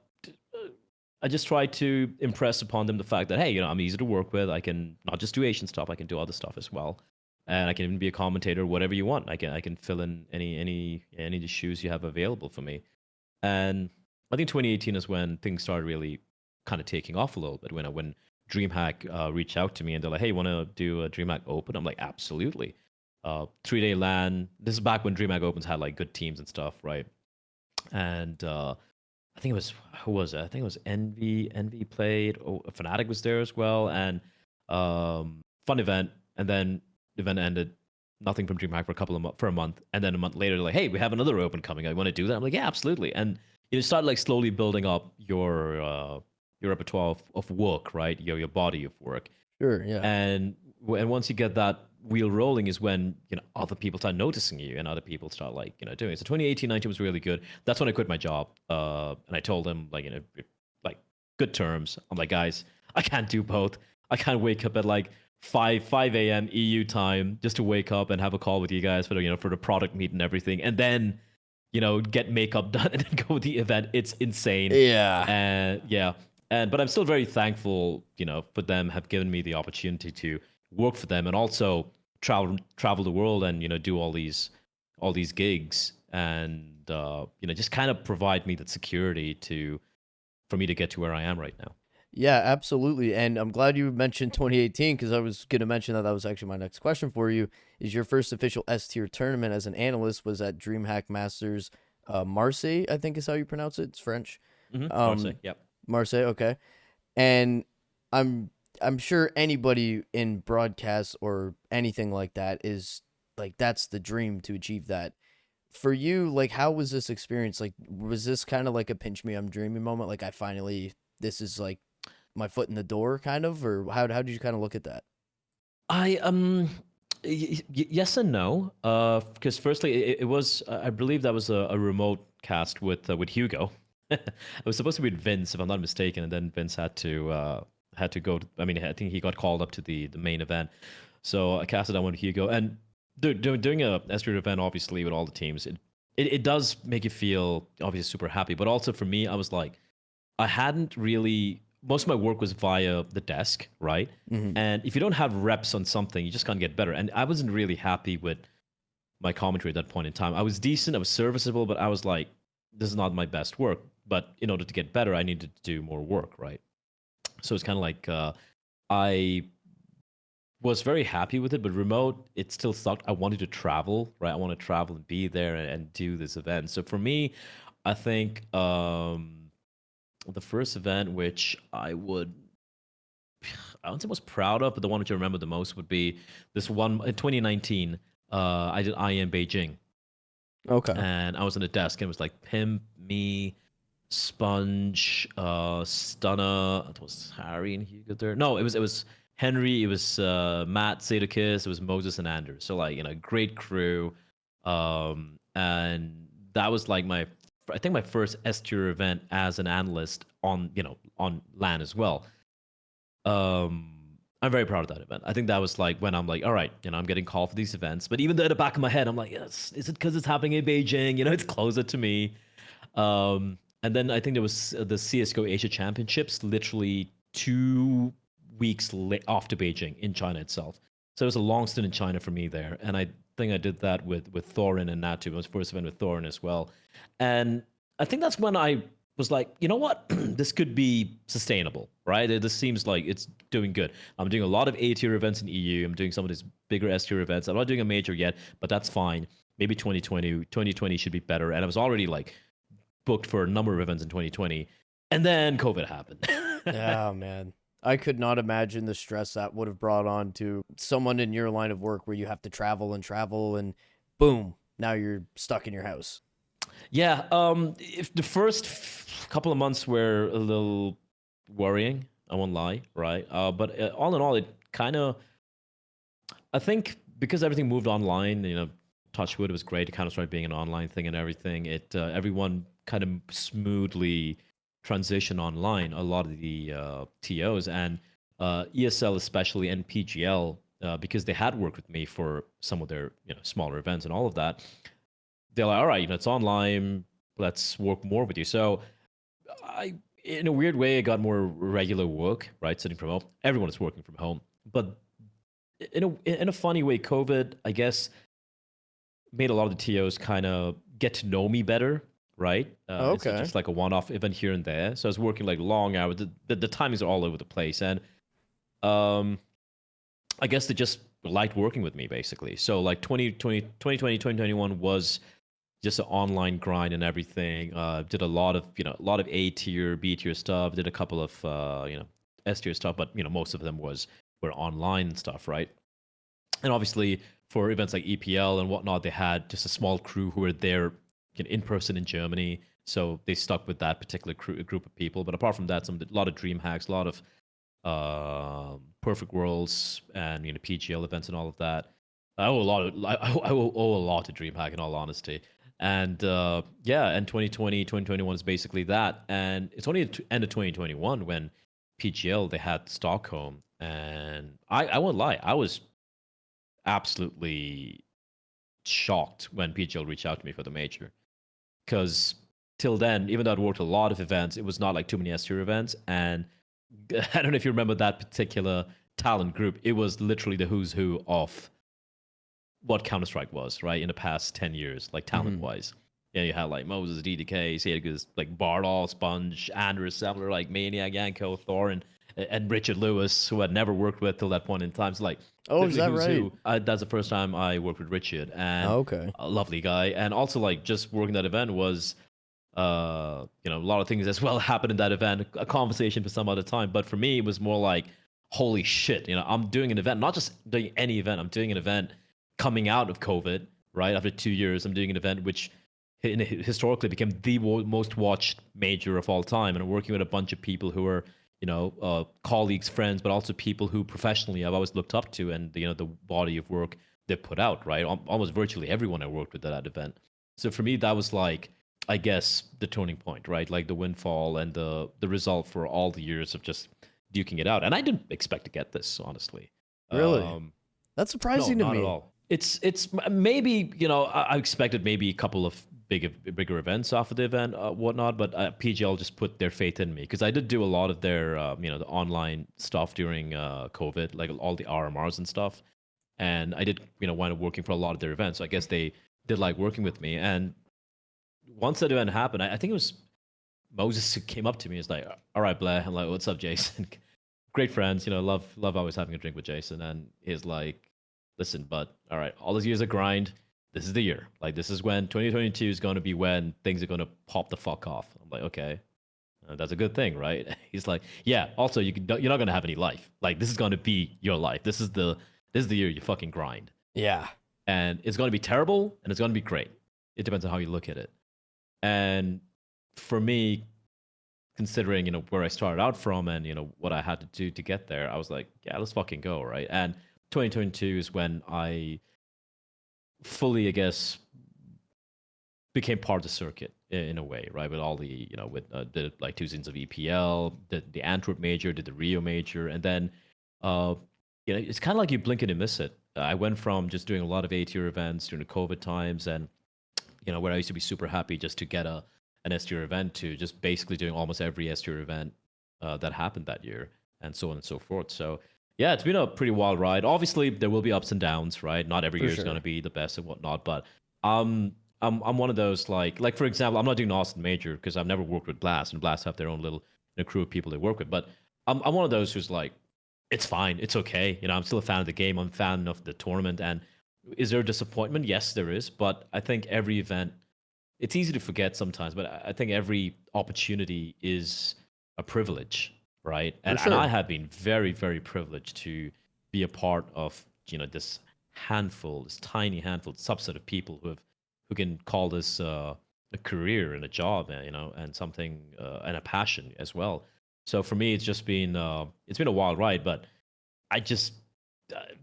I just try to impress upon them the fact that hey, I'm easy to work with. I can not just do Asian stuff. I can do other stuff as well, and I can even be a commentator, whatever you want. I can fill in any of the shoes you have available for me. And I think 2018 is when things started really kind of taking off a little bit. When DreamHack reached out to me and they're like, hey, want to do a DreamHack Open? I'm like, absolutely. 3-day LAN. This is back when DreamHack Opens had like good teams and stuff, right? And I think it was who was it? I think it was Envy. Envy played. Oh, Fnatic was there as well, and fun event. And then the event ended. Nothing from DreamHack for for a month, and then a month later, they're like, "Hey, we have another open coming. I want to do that." I'm like, "Yeah, absolutely." And you start like slowly building up your repertoire of work, right? Your body of work, Sure, yeah. and once you get that wheel rolling is when other people start noticing you and other people start like doing it. So 2018-19 was really good. That's when I quit my job, and I told them like like good terms. I'm like, guys, I can't do both. I can't wake up at like 5 a.m. EU time just to wake up and have a call with you guys for the for the product meet and everything, and then get makeup done and then go to the event. It's insane. Yeah. And yeah, but I'm still very thankful, for them have given me the opportunity to work for them and also travel the world and do all these gigs and just kind of provide me that security for me to get to where I am right now. Yeah, absolutely. And I'm glad you mentioned 2018 because I was going to mention that was actually my next question for you. Is your first official S tier tournament as an analyst was at DreamHack Masters Marseille, I think is how you pronounce it. It's French. Marseille, Um, yep. Marseille, okay. And I'm I'm sure anybody in broadcast or anything like that is like that's the dream to achieve that. For you, like how was this experience? Like was this kind of like a pinch me I'm dreaming moment? Like I finally this is like my foot in the door kind of, or how did you kind of look at that? I yes and no. Because firstly, it was I believe that was a remote cast with Hugo. It was supposed to be with Vince, if I'm not mistaken, and then Vince had to go. I mean, I think he got called up to the main event, so I casted that one with Hugo. And doing a S-tier event, obviously with all the teams, it does make you feel obviously super happy. But also for me, I was like, I hadn't really. Most of my work was via the desk, right? Mm-hmm. And if you don't have reps on something, you just can't get better. And I wasn't really happy with my commentary at that point in time. I was decent, I was serviceable, but I was like, this is not my best work. But in order to get better, I needed to do more work, right? So it's kind of like I was very happy with it, but remote, it still sucked. I wanted to travel, right? I want to travel and be there and do this event. So for me, I think the first event which I wouldn't say most proud of, but the one which I remember the most would be this one in 2019. I did IM Beijing, Okay. and I was on the desk, and it was like Pimp, me, Sponge, Stunner. It was Harry and Hugo there. No, it was Henry. It was Matt, Sadokis. It was Moses and Anders. So like great crew, and that was like I think my first S tier event as an analyst on on LAN as well. um I'm very proud of that event. I think that was like when I'm like, all right, I'm getting called for these events. But even though at the back of my head, I'm like, yes, is it because it's happening in Beijing? It's closer to me. And then I think there was the CS:GO Asia Championships, literally 2 weeks after Beijing in China itself. So it was a long stint in China for me there, and I think I did that with Thorin and Natu. It was first event with Thorin as well, and I think that's when I was like, you know what, this could be sustainable, right? This seems like it's doing good. I'm doing a lot of A tier events in EU. I'm doing some of these bigger S tier events. I'm not doing a major yet, but that's fine. Maybe 2020 should be better. And I was already like booked for a number of events in 2020, and then COVID happened. Yeah, man. I could not imagine the stress that would have brought on to someone in your line of work where you have to travel and boom, now you're stuck in your house. Yeah, if the first couple of months were a little worrying, I won't lie, right? But all in all, it kind of, I think because everything moved online, Touchwood was great. It kind of started being an online thing and everything. Everyone kind of smoothly transitioned online. A lot of the TOs and ESL, especially, and PGL, because they had worked with me for some of their smaller events and all of that. They're like, all right, it's online. Let's work more with you. So in a weird way, I got more regular work, right? Sitting from home. Everyone is working from home, but in a funny way, COVID, I guess, made a lot of the TOs kind of get to know me better, right? It's Okay. just like a one-off event here and there. So I was working like long hours. The timings are all over the place, and um, I guess they just liked working with me basically. So like 2021 was just an online grind and everything. Did a lot of A tier, B tier stuff. Did a couple of S tier stuff, but most of them were online and stuff, right? And obviously for events like EPL and whatnot, they had just a small crew who were there in person in Germany. So they stuck with that particular group of people. But apart from that, a lot of dream hacks, a lot of perfect worlds, and PGL events and all of that. I owe a lot of I will owe a lot to DreamHack in all honesty. And yeah, and 2021 is basically that. And it's only at the end of 2021 when PGL they had Stockholm, and I won't lie, I was absolutely shocked when PGL reached out to me for the major, because till then, even though I'd worked a lot of events, it was not like too many S tier events. And I don't know if you remember that particular talent group. It was literally the who's who of what Counter Strike was, right, in the past 10 years, like talent wise. Yeah, you had like Moses, DDK, Sadicus, like Bardol, Sponge, Anders, Settler, like Maniac, Yanko, Thor, and Richard Lewis, who I'd never worked with till that point in time. So like, Oh, is that who's right? who. That's the first time I worked with Richard, and Oh, okay. a lovely guy. And also like just working that event was a lot of things as well happened in that event, a conversation for some other time. But for me, it was more like, holy shit, I'm doing an event, not just doing any event, I'm doing an event coming out of COVID, right? After 2 years, I'm doing an event which historically became the most watched major of all time. And I'm working with a bunch of people who are, colleagues, friends, but also people who professionally I've always looked up to, and the body of work they put out, right? Almost virtually everyone I worked with at that event. So for me, that was like, I guess, the turning point, right? Like the windfall and the result for all the years of just duking it out. And I didn't expect to get this, honestly. Really? That's No, surprising to not at me. all. It's maybe I expected maybe a couple of bigger events off of the event, whatnot, but PGL just put their faith in me, because I did do a lot of their the online stuff during COVID, like all the RMRs and stuff. and I did, wind up working for a lot of their events. So I guess they did like working with me. And once that event happened, I think it was Moses who came up to me. He's like, "All right, Bleh." I'm like, "What's up, Jason?" Great friends, love always having a drink with Jason. And he's like, "Listen, but all right, all these years of grind. This is the year. Like, this is when 2022 is going to be when things are going to pop the fuck off." I'm like, "Okay, that's a good thing, right?" He's like, "Yeah. Also, you're not going to have any life. Like, this is going to be your life. This is the year you fucking grind. Yeah. And it's going to be terrible, and it's going to be great. It depends on how you look at it." And for me, considering where I started out from and what I had to do to get there, I was like, yeah, let's fucking go, right? And 2022 is when I fully, I guess, became part of the circuit in a way, right? With all the with did like 2 seasons of EPL, did the Antwerp major, did the Rio major, and then uh it's kind of like you blink and you miss it. I went from just doing a lot of A-tier events during the COVID times, and where I used to be super happy just to get an S-tier event, to just basically doing almost every S-tier event that happened that year, and so on and so forth. So yeah, it's been a pretty wild ride. Obviously, there will be ups and downs, right? Not every For year is sure. going to be the best and whatnot, but I'm one of those, like for example, I'm not doing Austin Major because I've never worked with Blast, and Blast have their own little crew of people they work with. But I'm one of those who's like, it's fine, it's okay. I'm still a fan of the game. I'm a fan of the tournament. And is there a disappointment? Yes, there is. But I think every event, it's easy to forget sometimes, but I think every opportunity is a privilege, right? For And I sure. have been very, very privileged to be a part of this handful, this tiny handful, subset of people who can call this a career and a job, and something and a passion as well. So for me, it's been a wild ride, but I just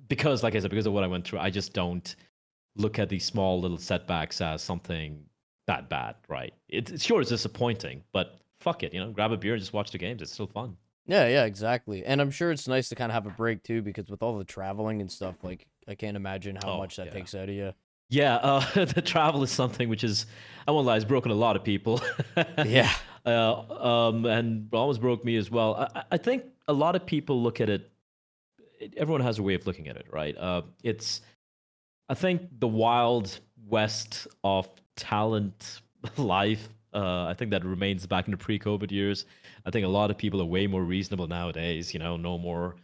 because, like I said, because of what I went through, I just don't look at these small little setbacks as something that bad, right? It's sure it's disappointing, but fuck it, grab a beer and just watch the games. It's still fun. Yeah, yeah, exactly. And I'm sure it's nice to kind of have a break too, because with all the traveling and stuff, like I can't imagine how Oh much that yeah, takes out of you. yeah. The travel is something which is, I won't lie, it's broken a lot of people. Yeah. And almost broke me as well. I think a lot of people look at it. Everyone has a way of looking at it, right? It's I think the wild west of talent life. I think that remains back in the pre-COVID years. I think a lot of people are way more reasonable nowadays. No more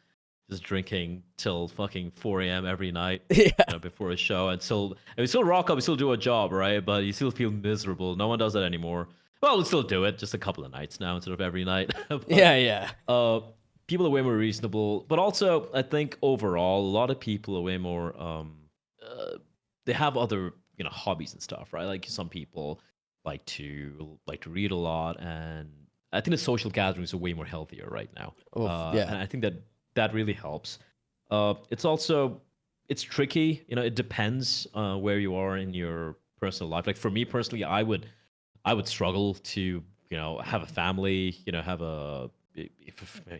just drinking till fucking 4 a.m. every night, Yeah. before a show, and we still rock up, we still do a job, right? But you still feel miserable. No one does that anymore. Well, we still do it, just a couple of nights now instead of every night. But Yeah, yeah. uh, people are way more reasonable. But also, I think overall, a lot of people are way more. Uh, they have other hobbies and stuff, right? Like some people like to read a lot, and I think the social gatherings are way more healthier right now. Oh, yeah. And I think that really helps. It's tricky. It depends where you are in your personal life. Like for me personally, I would struggle to have a family. Have a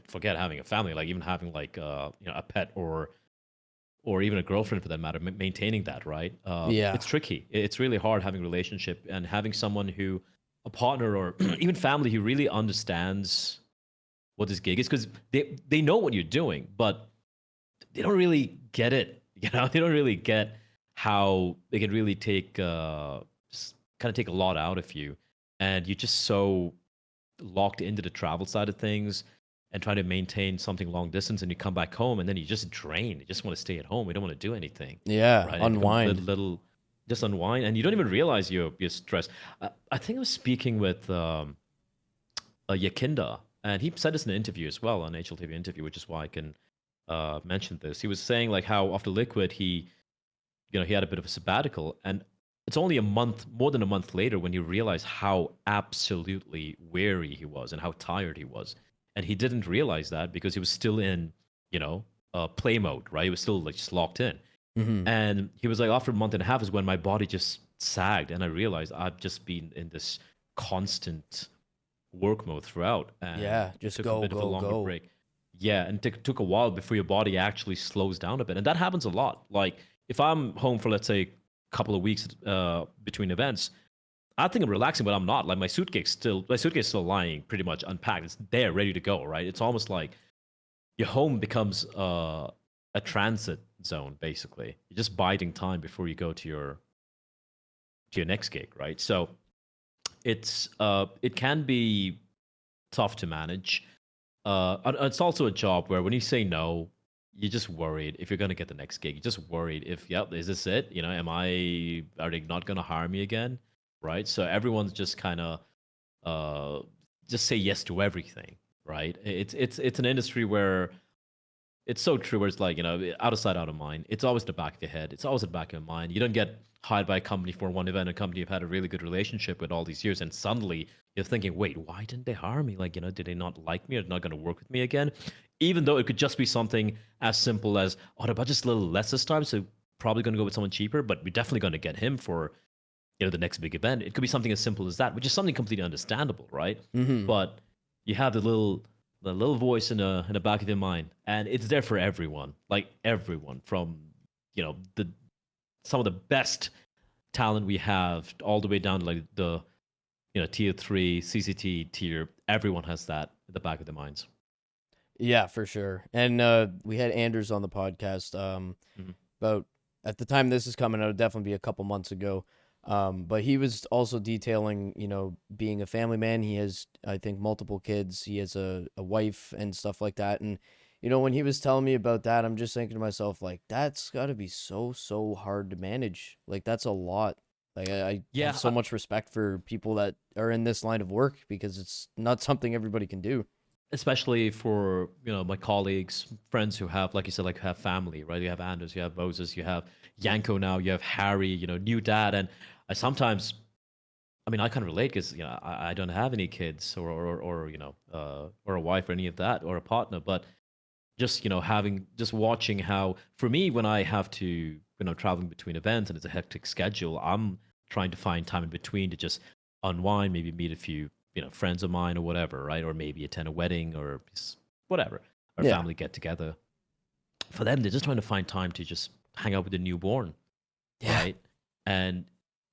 forget having a family, like even having like a pet or even a girlfriend for that matter, maintaining that, right? Yeah. It's tricky. It's really hard having a relationship and having someone a partner or even family who really understands what this gig is, because they know what you're doing, but they don't really get it. They don't really get how they can really take kind of take a lot out of you, and you're just so locked into the travel side of things and trying to maintain something long distance, and you come back home and then you just drain. You just want to stay at home. You don't want to do anything, Yeah. right? It becomes Unwind. just unwind, and you don't even realize you're stressed. I think I was speaking with Yakinda, and he said this in an interview as well, on HLTV interview, which is why I can mention this. He was saying like how after Liquid he had a bit of a sabbatical, and it's only more than a month later when you realize how absolutely weary he was and how tired he was. And he didn't realize that because he was still in, play mode, right? He was still like just locked in. Hmm. And he was like, after a month and a half is when my body just sagged, and I realized I've just been in this constant work mode throughout, and Yeah. it Just took a go, bit of a go, longer go. break. Yeah, and it took a while before your body actually slows down a bit, and that happens a lot. Like if I'm home for, let's say, a couple of weeks between events, I think I'm relaxing, but I'm not. Like my suitcase is still lying pretty much unpacked. It's there, ready to go. Right? It's almost like your home becomes a transit zone basically. You're just biding time before you go to your next gig, right? So it can be tough to manage. And it's also a job where when you say no, you're just worried if you're going to get the next gig. You're just worried if, yep, is this it? You know, are they not going to hire me again? Right. So everyone's just kind of just say yes to everything. Right. It's an industry where it's so true where it's like, out of sight, out of mind. It's always the back of your head. It's always the back of your mind. You don't get hired by a company for one event, a company you've had a really good relationship with all these years, and suddenly you're thinking, wait, why didn't they hire me? Like, did they not like me or not going to work with me again? Even though it could just be something as simple as, oh, the budget's a little less this time, so probably going to go with someone cheaper, but we're definitely going to get him for, the next big event. It could be something as simple as that, which is something completely understandable, right? Mm-hmm. But you have the little voice in the back of your mind, and it's there for everyone, like everyone from the some of the best talent we have all the way down to like the tier 3 CCT tier. Everyone has that at the back of their minds. Yeah, for sure. And we had Anders on the podcast Mhm. about at the time this is coming out, it'll definitely be a couple months ago. But he was also detailing, being a family man. He has, I think, multiple kids. He has a wife and stuff like that. And, when he was telling me about that, I'm just thinking to myself, like, that's got to be so, so hard to manage. Like, that's a lot. Like, I have Yeah, so much respect for people that are in this line of work because it's not something everybody can do. especially for my colleagues, friends who have, like you said, like have family, right? You have Anders, you have Moses, you have Yanko now, you have Harry, new dad, and I sometimes, I mean, I kind of relate because I don't have any kids or a wife or any of that or a partner, but just having just watching how for me when I have to traveling between events and it's a hectic schedule, I'm trying to find time in between to just unwind, maybe meet a few friends of mine or whatever, right? Or maybe attend a wedding or just whatever, or Yeah. family get together. For them, they're just trying to find time to just hang out with the newborn, Yeah. right? And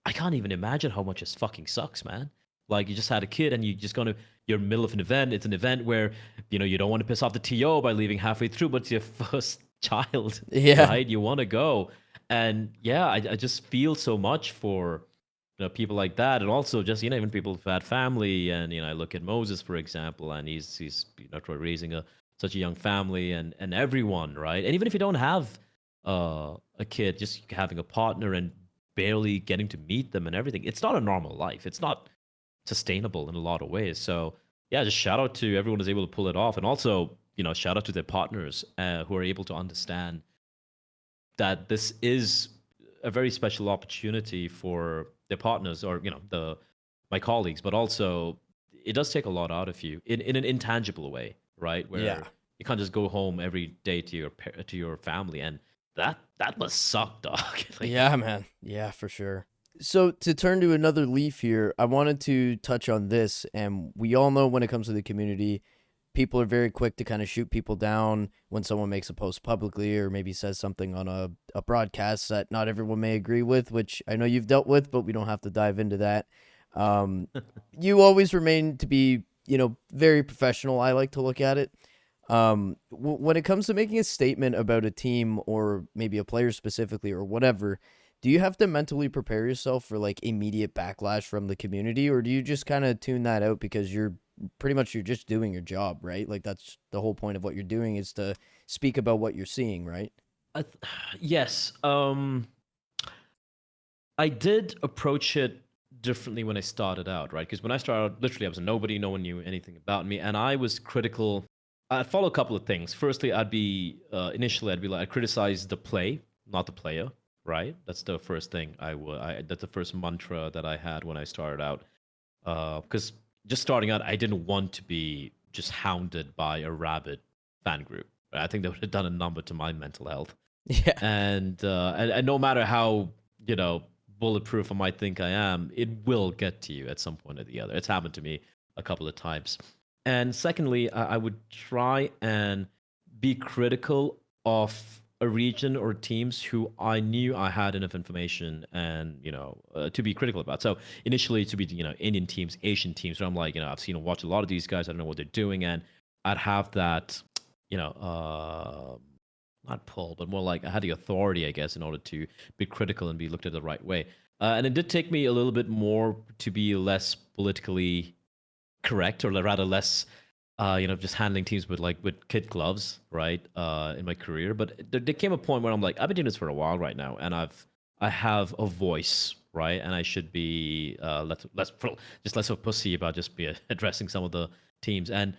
I can't even imagine how much this fucking sucks, man. Like you just had a in the you're in the middle of an event. It's an event where you don't want to piss off the TO by leaving halfway through, but it's your first child, Yeah. right? You want to go, and yeah, I just feel so much for people like that, and also just even people who've had family, and I look at Moses for example, and he's raising such a young family, and everyone, right? And even if you don't have a kid, just having a partner and barely getting to meet them and everything, it's not a normal life. It's not sustainable in a lot of ways. So yeah, just shout out to everyone who's able to pull it off, and also shout out to their partners who are able to understand that this is a very special opportunity for their partners or the my colleagues, but also it does take a lot out of you in an intangible way, right? Yeah. Where you can't just go home every day to your family, and that must suck, dog. Like, Yeah, man. Yeah, for sure. So to turn to another leaf here, I wanted to touch on this, and we all know when it comes to the community, people are very quick to kind of shoot people down when someone makes a post publicly or maybe says something on a broadcast that not everyone may agree with, which I know you've dealt with, but we don't have to dive into that. Um, you always remain to be, very professional. I like to look at it. When it comes to making a statement about a team or maybe a player specifically or whatever, do you have to mentally prepare yourself for like immediate backlash from the community, or do you just kind of tune that out because you're just doing your job, right? Like that's the whole point of what you're doing is to speak about what you're seeing, right? I th- yes, I did approach it differently when I started out, right? Because when I started out, literally, I was a nobody. No one knew anything about me, and I was critical. I'd follow a couple of things. Firstly, initially, I'd be like, I criticize the play, not the player, right? That's the first thing I would. That's the first mantra that I had when I started out. Because just starting out, I didn't want to be just hounded by a rabid fan group. I think that would have done a number to my mental health. Yeah. And no matter how you know bulletproof I might think I am, it will get to you at some point or the other. It's happened to me a couple of times. And secondly, I would try and be critical of a region or teams who I knew I had enough information and to be critical about. So initially, to be Indian teams, Asian teams, where I'm like I've seen and watched a lot of these guys. I don't know what they're doing, and I'd have that you know not pull, but more like I had the authority, I guess, in order to be critical and be looked at the right way. And it did take me a little bit more to be less politically correct, or rather less, just handling teams with kid gloves, right? In my career, but there came a point where I'm like, I've been doing this for a while right now, and I have a voice, right? And I should be less of a pussy about just be addressing some of the teams, and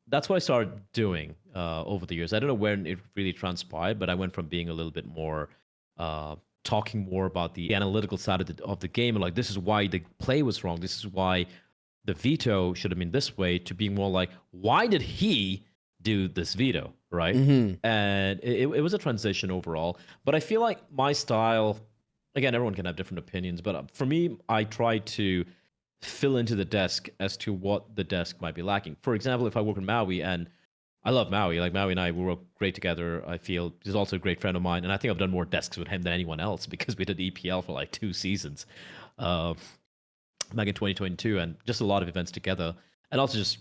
that's what I started doing over the years. I don't know when it really transpired, but I went from being a little bit more talking more about the analytical side of the game, and like, this is why the play was wrong. This is why the veto should have been this way, to being more like, why did he do this veto, right? Mm-hmm. And it was a transition overall. But I feel like my style, again, everyone can have different opinions, but for me, I try to fill into the desk as to what the desk might be lacking. For example, if I work in Maui, and I love Maui, like Maui and I, we work great together. I feel he's also a great friend of mine, and I think I've done more desks with him than anyone else because we did EPL for like 2 seasons. Back in 2022, and just a lot of events together, and also just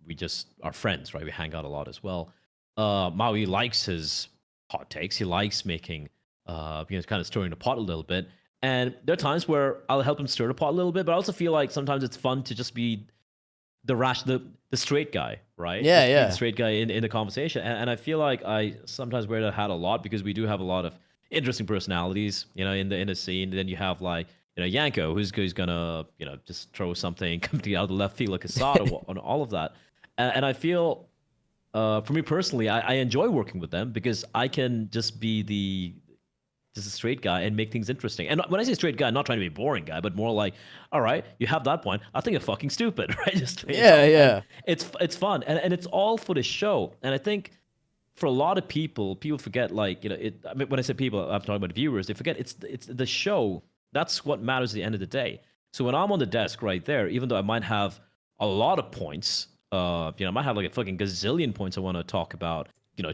we just are friends, right? We hang out a lot as well. Maui likes his hot takes. He likes making kind of stirring the pot a little bit, and there are times where I'll help him stir the pot a little bit, but I also feel like sometimes it's fun to just be the straight guy, right? Yeah, just yeah. be the straight guy in the conversation, and I feel like I sometimes wear that hat a lot because we do have a lot of interesting personalities, in the scene. And then you have like, Yanko, who's gonna, just throw something completely out of the left field like a Sada on all of that. And I feel, for me personally, I enjoy working with them because I can just be just a straight guy and make things interesting. And when I say straight guy, I'm not trying to be a boring guy, but more like, all right, you have that point. I think you're fucking stupid, right? Just Yeah. It's fun, and it's all for the show. And I think for a lot of people forget, like, I mean, when I say people, I'm talking about viewers. They forget it's the show. That's what matters at the end of the day. So when I'm on the desk right there, even though I might have a lot of points, I might have like a fucking gazillion points I want to talk about,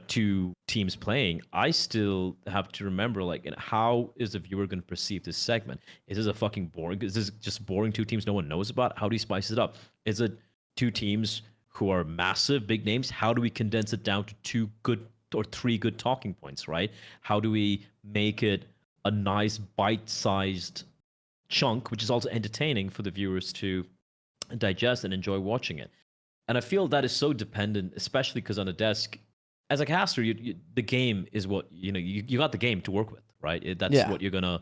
two teams playing, I still have to remember, like, how is the viewer going to perceive this segment? Is this a fucking boring? Is this just boring two teams no one knows about? How do you spice it up? Is it two teams who are massive, big names? How do we condense it down to 2 good or 3 good talking points, right? How do we make it a nice bite-sized chunk, which is also entertaining for the viewers to digest and enjoy watching it? And I feel that is so dependent, especially because on a desk, as a caster, the game is what, you got the game to work with, right? That's what you're going to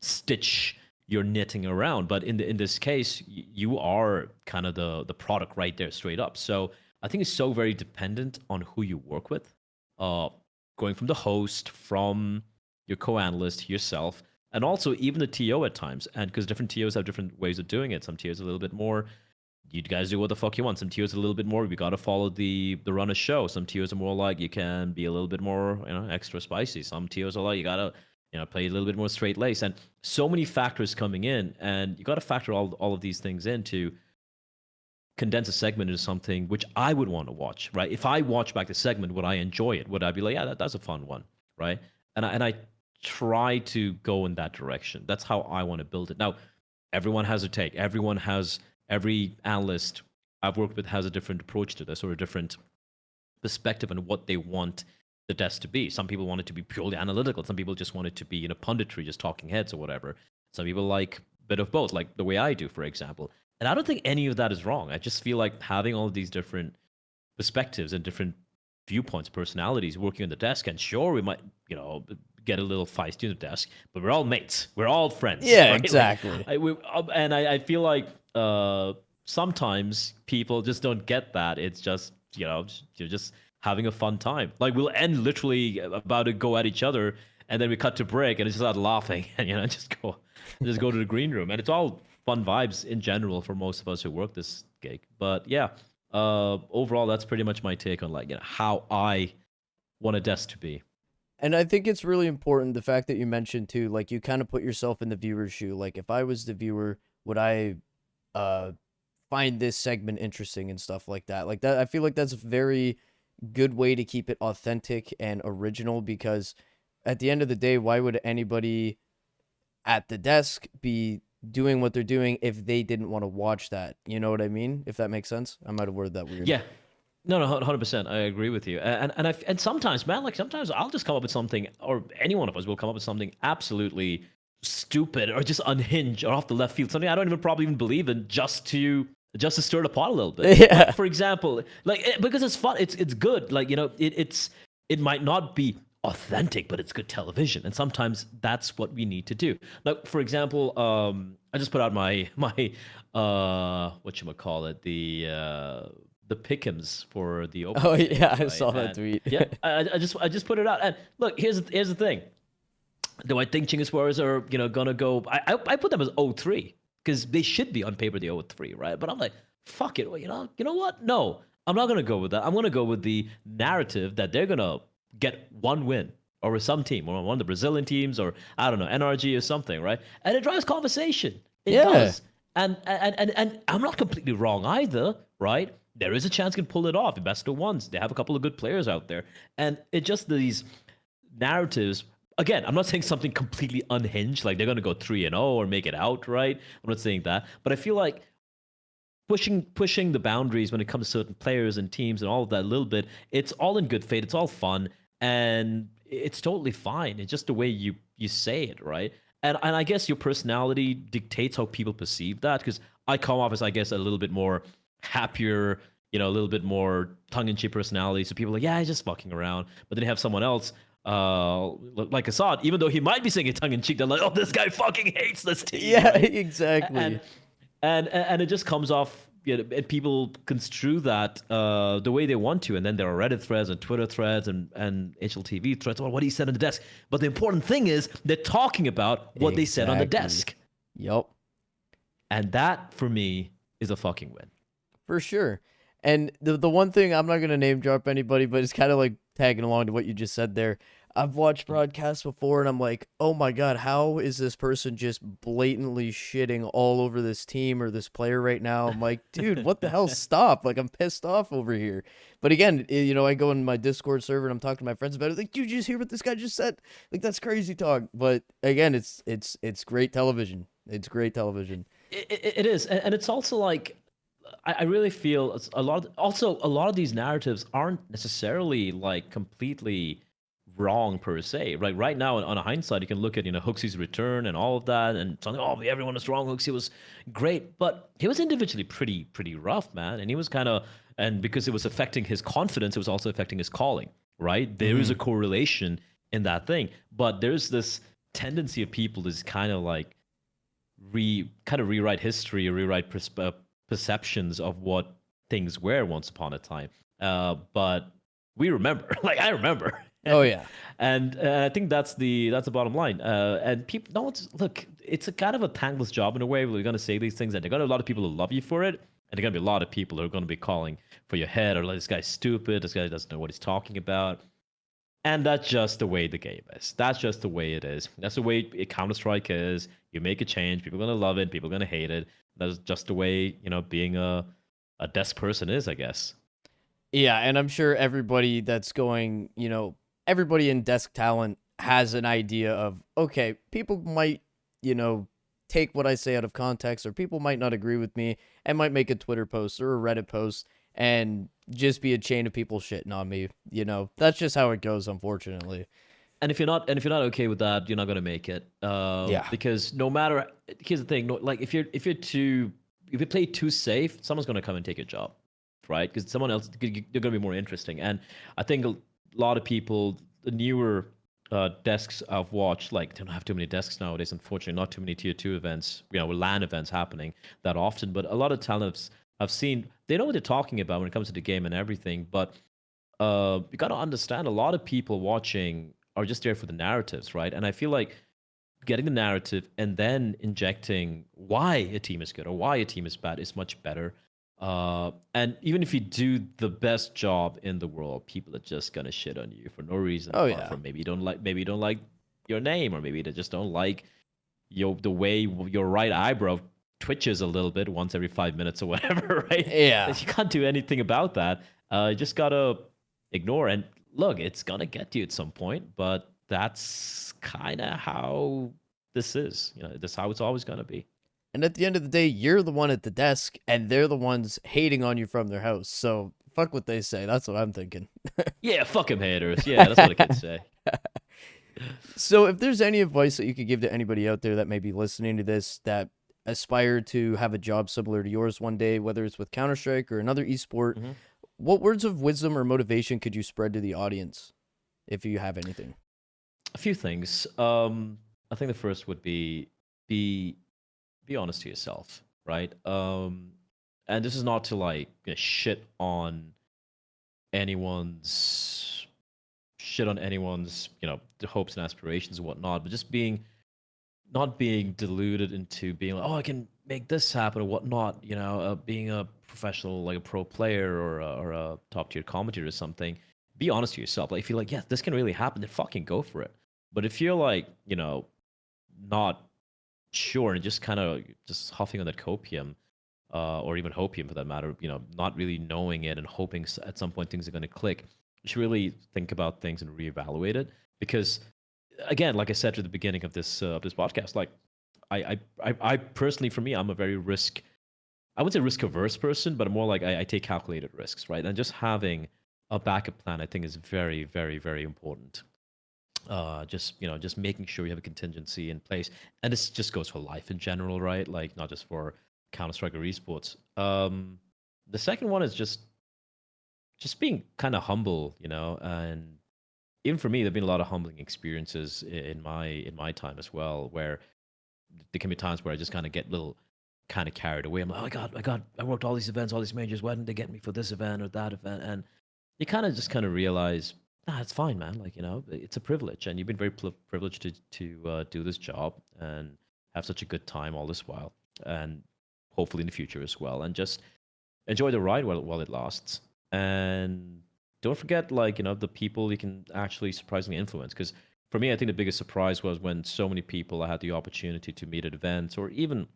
stitch your knitting around. But in this case, you are kind of the product right there, straight up. So I think it's so very dependent on who you work with, going from the host, from your co-analyst, yourself, and also even the TO at times. And because different TOs have different ways of doing it. Some TOs are a little bit more, you guys do what the fuck you want. Some TOs are a little bit more, we got to follow the run of show. Some TOs are more like, you can be a little bit more, extra spicy. Some TOs are like, you got to, play a little bit more straight lace. And so many factors coming in, and you got to factor all of these things in to condense a segment into something which I would want to watch, right? If I watch back the segment, would I enjoy it? Would I be like, yeah, that's a fun one, right? And I try to go in that direction. That's how I want to build it. Now, everyone has a take. Every analyst I've worked with has a different approach to this, or a different perspective on what they want the desk to be. Some people want it to be purely analytical. Some people just want it to be, punditry, just talking heads or whatever. Some people like a bit of both, like the way I do, for example. And I don't think any of that is wrong. I just feel like having all of these different perspectives and different viewpoints, personalities working on the desk, and sure, we might, get a little feisty on the desk, but we're all mates. We're all friends. Yeah, right? exactly. I feel like sometimes people just don't get that. It's just, you're just having a fun time. Like, we'll end literally about to go at each other, and then we cut to break, and it's just start laughing, and just go to the green room, and it's all fun vibes in general for most of us who work this gig. But yeah, overall, that's pretty much my take on, like, how I want a desk to be. And I think it's really important, the fact that you mentioned too, like, you kind of put yourself in the viewer's shoe. Like, if I was the viewer, would I find this segment interesting and stuff like that? Like that, I feel like that's a very good way to keep it authentic and original, because at the end of the day, why would anybody at the desk be doing what they're doing if they didn't want to watch that? You know what I mean? If that makes sense. I might have worded that weird. Yeah. No, no, 100%. I agree with you. And sometimes, man, like sometimes I'll just come up with something, or any one of us will come up with something absolutely stupid or just unhinged or off the left field, something I don't even probably even believe in, just to stir the pot a little bit. Yeah. Like for example, because it's fun, it's good. Like it might not be authentic, but it's good television, and sometimes that's what we need to do. Like for example, I just put out my what you call it, the pick'ems for the Oh opening yeah, days, I right? saw that And tweet. yeah, I just put it out. And look, here's the thing. Do I think Chinggis Warriors are gonna go? I put them as 0-3 because they should be on paper the 0-3, right? But I'm like, fuck it. Well, you know what? No, I'm not gonna go with that. I'm gonna go with the narrative that they're gonna get one win or with some team or one of the Brazilian teams or I don't know NRG or something, right? And it drives conversation. It Yeah. does. And I'm not completely wrong either, right? There is a chance can pull it off. Best of ones. They have a couple of good players out there, and it just these narratives. Again, I'm not saying something completely unhinged, like they're going to go 3-0 or make it out, right? I'm not saying that, but I feel like pushing the boundaries when it comes to certain players and teams and all of that a little bit. It's all in good faith. It's all fun, and it's totally fine. It's just the way you say it, right? And I guess your personality dictates how people perceive that. Because I come off as, I guess, a little bit more happier, a little bit more tongue-in-cheek personality. So people are like, yeah, he's just fucking around. But then you have someone else, like Assad, even though he might be saying it tongue-in-cheek, they're like, oh, this guy fucking hates this team, Yeah, right? exactly. And it just comes off, and people construe that the way they want to, and then there are Reddit threads and Twitter threads and HLTV threads about what he said on the desk. But the important thing is they're talking about what they said on the desk, Yep. and that for me is a fucking win. For sure. And the one thing, I'm not gonna name drop anybody, but it's kind of like tagging along to what you just said there. I've watched broadcasts before, and I'm like, oh my god, how is this person just blatantly shitting all over this team or this player right now? I'm like, dude, what the hell? Stop! Like, I'm pissed off over here. But again, I go in my Discord server and I'm talking to my friends about it. Like, did you just hear what this guy just said? Like, that's crazy talk. But again, it's great television. It's great television. It is, and it's also like I really feel it's a lot. Also, a lot of these narratives aren't necessarily like completely wrong per se. Right now, on a hindsight, you can look at Hooksy's return and all of that, and something. Oh, everyone is wrong. Hooksy was great, but he was individually pretty rough, man. And he was kind of, and because it was affecting his confidence, it was also affecting his calling. Right, there is a correlation in that thing, but there's this tendency of people to just kind of like rewrite history or rewrite perceptions of what things were once upon a time. But we remember, like I remember. Oh yeah. And I think that's the bottom line. And people, no one's look. It's a kind of a thankless job in a way. Where you're going to say these things, and there are going to be a lot of people who love you for it, and there are going to be a lot of people who are going to be calling for your head or like this guy's stupid. This guy doesn't know what he's talking about. And that's just the way the game is. That's just the way it is. That's the way Counter-Strike is. You make a change, people are going to love it, people are going to hate it. That's just the way, being a desk person is, I guess. Yeah, and I'm sure everybody that's going, everybody in desk talent has an idea of, okay, people might, take what I say out of context, or people might not agree with me and might make a Twitter post or a Reddit post and just be a chain of people shitting on me. That's just how it goes, unfortunately. And if you're not okay with that, you're not gonna make it. Yeah. Because no matter, here's the thing, like if you play too safe, someone's gonna come and take your job, right? Because someone else, they're gonna be more interesting. And I think a lot of people, the newer desks I've watched, like they don't have too many desks nowadays. Unfortunately, not too many tier 2 events, with LAN events happening that often. But a lot of talents I've seen, they know what they're talking about when it comes to the game and everything. But you got to understand, a lot of people watching are just there for the narratives, right? And I feel like getting the narrative and then injecting why a team is good or why a team is bad is much better. And even if you do the best job in the world, people are just gonna shit on you for no reason. Oh, apart yeah. from maybe you don't like your name, or maybe they just don't like the way your right eyebrow twitches a little bit once every 5 minutes or whatever, right? Yeah. You can't do anything about that. You just gotta ignore. And look, it's gonna get to you at some point, but that's kind of how this is. That's how it's always gonna be. And at the end of the day, you're the one at the desk, and they're the ones hating on you from their house. So Fuck what they say. That's what I'm thinking. Yeah, fuck 'em haters. Yeah, that's what the kids say. So if there's any advice that you could give to anybody out there that may be listening to this that aspire to have a job similar to yours one day, whether it's with Counter-Strike or another esport, Mhm. what words of wisdom or motivation could you spread to the audience if you have anything? A few things. I think the first would be be be honest to yourself, right? And this is not to like shit on anyone's the hopes and aspirations and whatnot, but just being not being deluded into being like, oh, I can make this happen or whatnot. Being a professional, like a pro player or a top tier commentator or something. Be honest to yourself. Like, if you're like, yeah, this can really happen, then fucking go for it. But if you're like, not sure and just kind of just huffing on that copium, or even hopium for that matter, not really knowing it and hoping at some point things are going to click, you should really think about things and reevaluate it. Because, again, like I said at the beginning of this podcast, like I personally, for me, I'm a very I wouldn't say risk averse person, but I'm more like I take calculated risks, right? And just having a backup plan, I think, is very, very, very important. Just making sure you have a contingency in place, and this just goes for life in general, right? Like, not just for Counter Strike or esports. The second one is just being kind of humble, and even for me, there've been a lot of humbling experiences in my time as well, where there can be times where I just kind of get a little kind of carried away. I'm like, oh my god, I worked all these events, all these majors. Why didn't they get me for this event or that event? And you kind of realize, nah, it's fine, man. Like, it's a privilege, and you've been very privileged to do this job and have such a good time all this while, and hopefully in the future as well. And just enjoy the ride while it lasts. And don't forget, like, the people you can actually surprisingly influence. Because for me, I think the biggest surprise was when so many people I had the opportunity to meet at events or even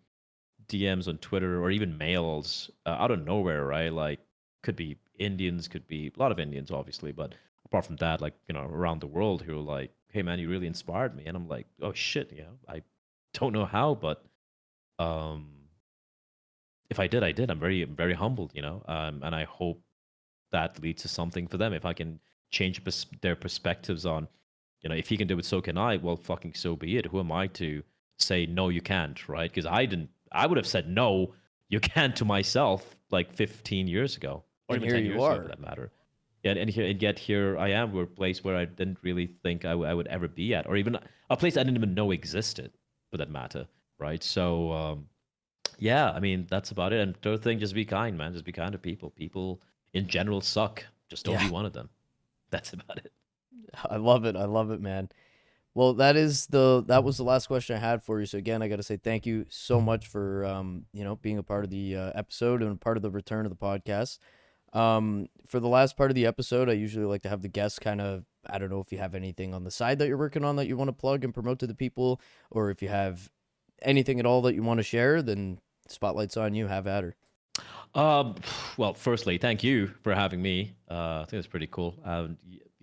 DMs on Twitter or even mails out of nowhere, right? Like, could be Indians, could be a lot of Indians, obviously, but apart from that, like, around the world who are like, hey, man, you really inspired me. And I'm like, oh, shit, I don't know how, but um, if I did, I did. I'm very, very humbled, and I hope that leads to something for them. If I can change their perspectives on, if he can do it, so can I. Well, fucking so be it. Who am I to say no, you can't, right? Because I didn't. I would have said no, you can't to myself like 15 years ago, or And even here 10 you years ago, for are. that matter. Yeah, and yet here I am, we're a place where I didn't really think I would ever be at, or even a place I didn't even know existed, for that matter, right? So, yeah, I mean, that's about it. And third thing, just be kind, man. Just be kind to people. People in general suck. Just don't be Yeah, one of them. That's about it. I love it. I love it, man. Well, that was the last question I had for you. So again, I got to say thank you so much for being a part of the episode and a part of the return of the podcast. For the last part of the episode, I usually like to have the guests kind of, I don't know if you have anything on the side that you're working on that you want to plug and promote to the people, or if you have anything at all that you want to share, then spotlight's on you. Have at her. Um, well, firstly, thank you for having me. I think it's pretty cool.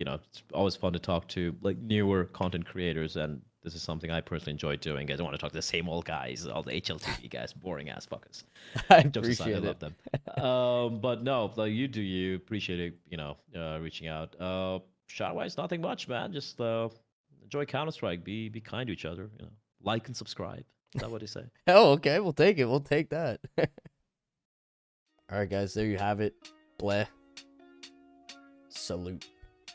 It's always fun to talk to like newer content creators, and this is something I personally enjoy doing. I don't want to talk to the same old guys, all the HLTV guys, boring ass fuckers. I Jokes aside, I appreciate it. love them. But no, like, you do you. Appreciate it, reaching out. Shot wise, nothing much, man. Just enjoy Counter Strike. Be kind to each other. Like and subscribe. Is that what they say? Oh, okay. We'll take it. We'll take that. All right, guys. There you have it. Bleh. Salute.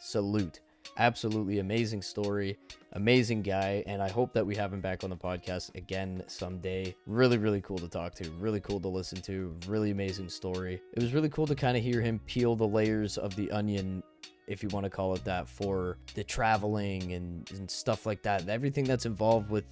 Salute. Absolutely amazing story. Amazing guy. And I hope that we have him back on the podcast again someday. Really, really cool to talk to. Really cool to listen to. Really amazing story. It was really cool to kind of hear him peel the layers of the onion, if you want to call it that, for the traveling and stuff like that. Everything that's involved with,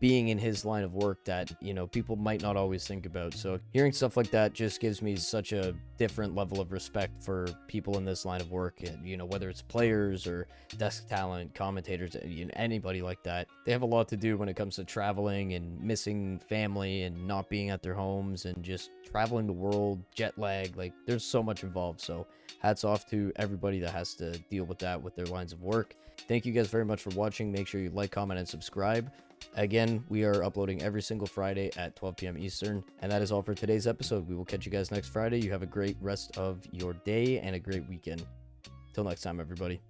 being in his line of work that, people might not always think about. So hearing stuff like that just gives me such a different level of respect for people in this line of work. And, whether it's players or desk talent, commentators, anybody like that, they have a lot to do when it comes to traveling and missing family and not being at their homes and just traveling the world, jet lag. Like, there's so much involved. So hats off to everybody that has to deal with that with their lines of work. Thank you guys very much for watching. Make sure you like, comment, and subscribe. Again, we are uploading every single Friday at 12 p.m. Eastern. And that is all for today's episode. We will catch you guys next Friday. You have a great rest of your day and a great weekend. Till next time, everybody.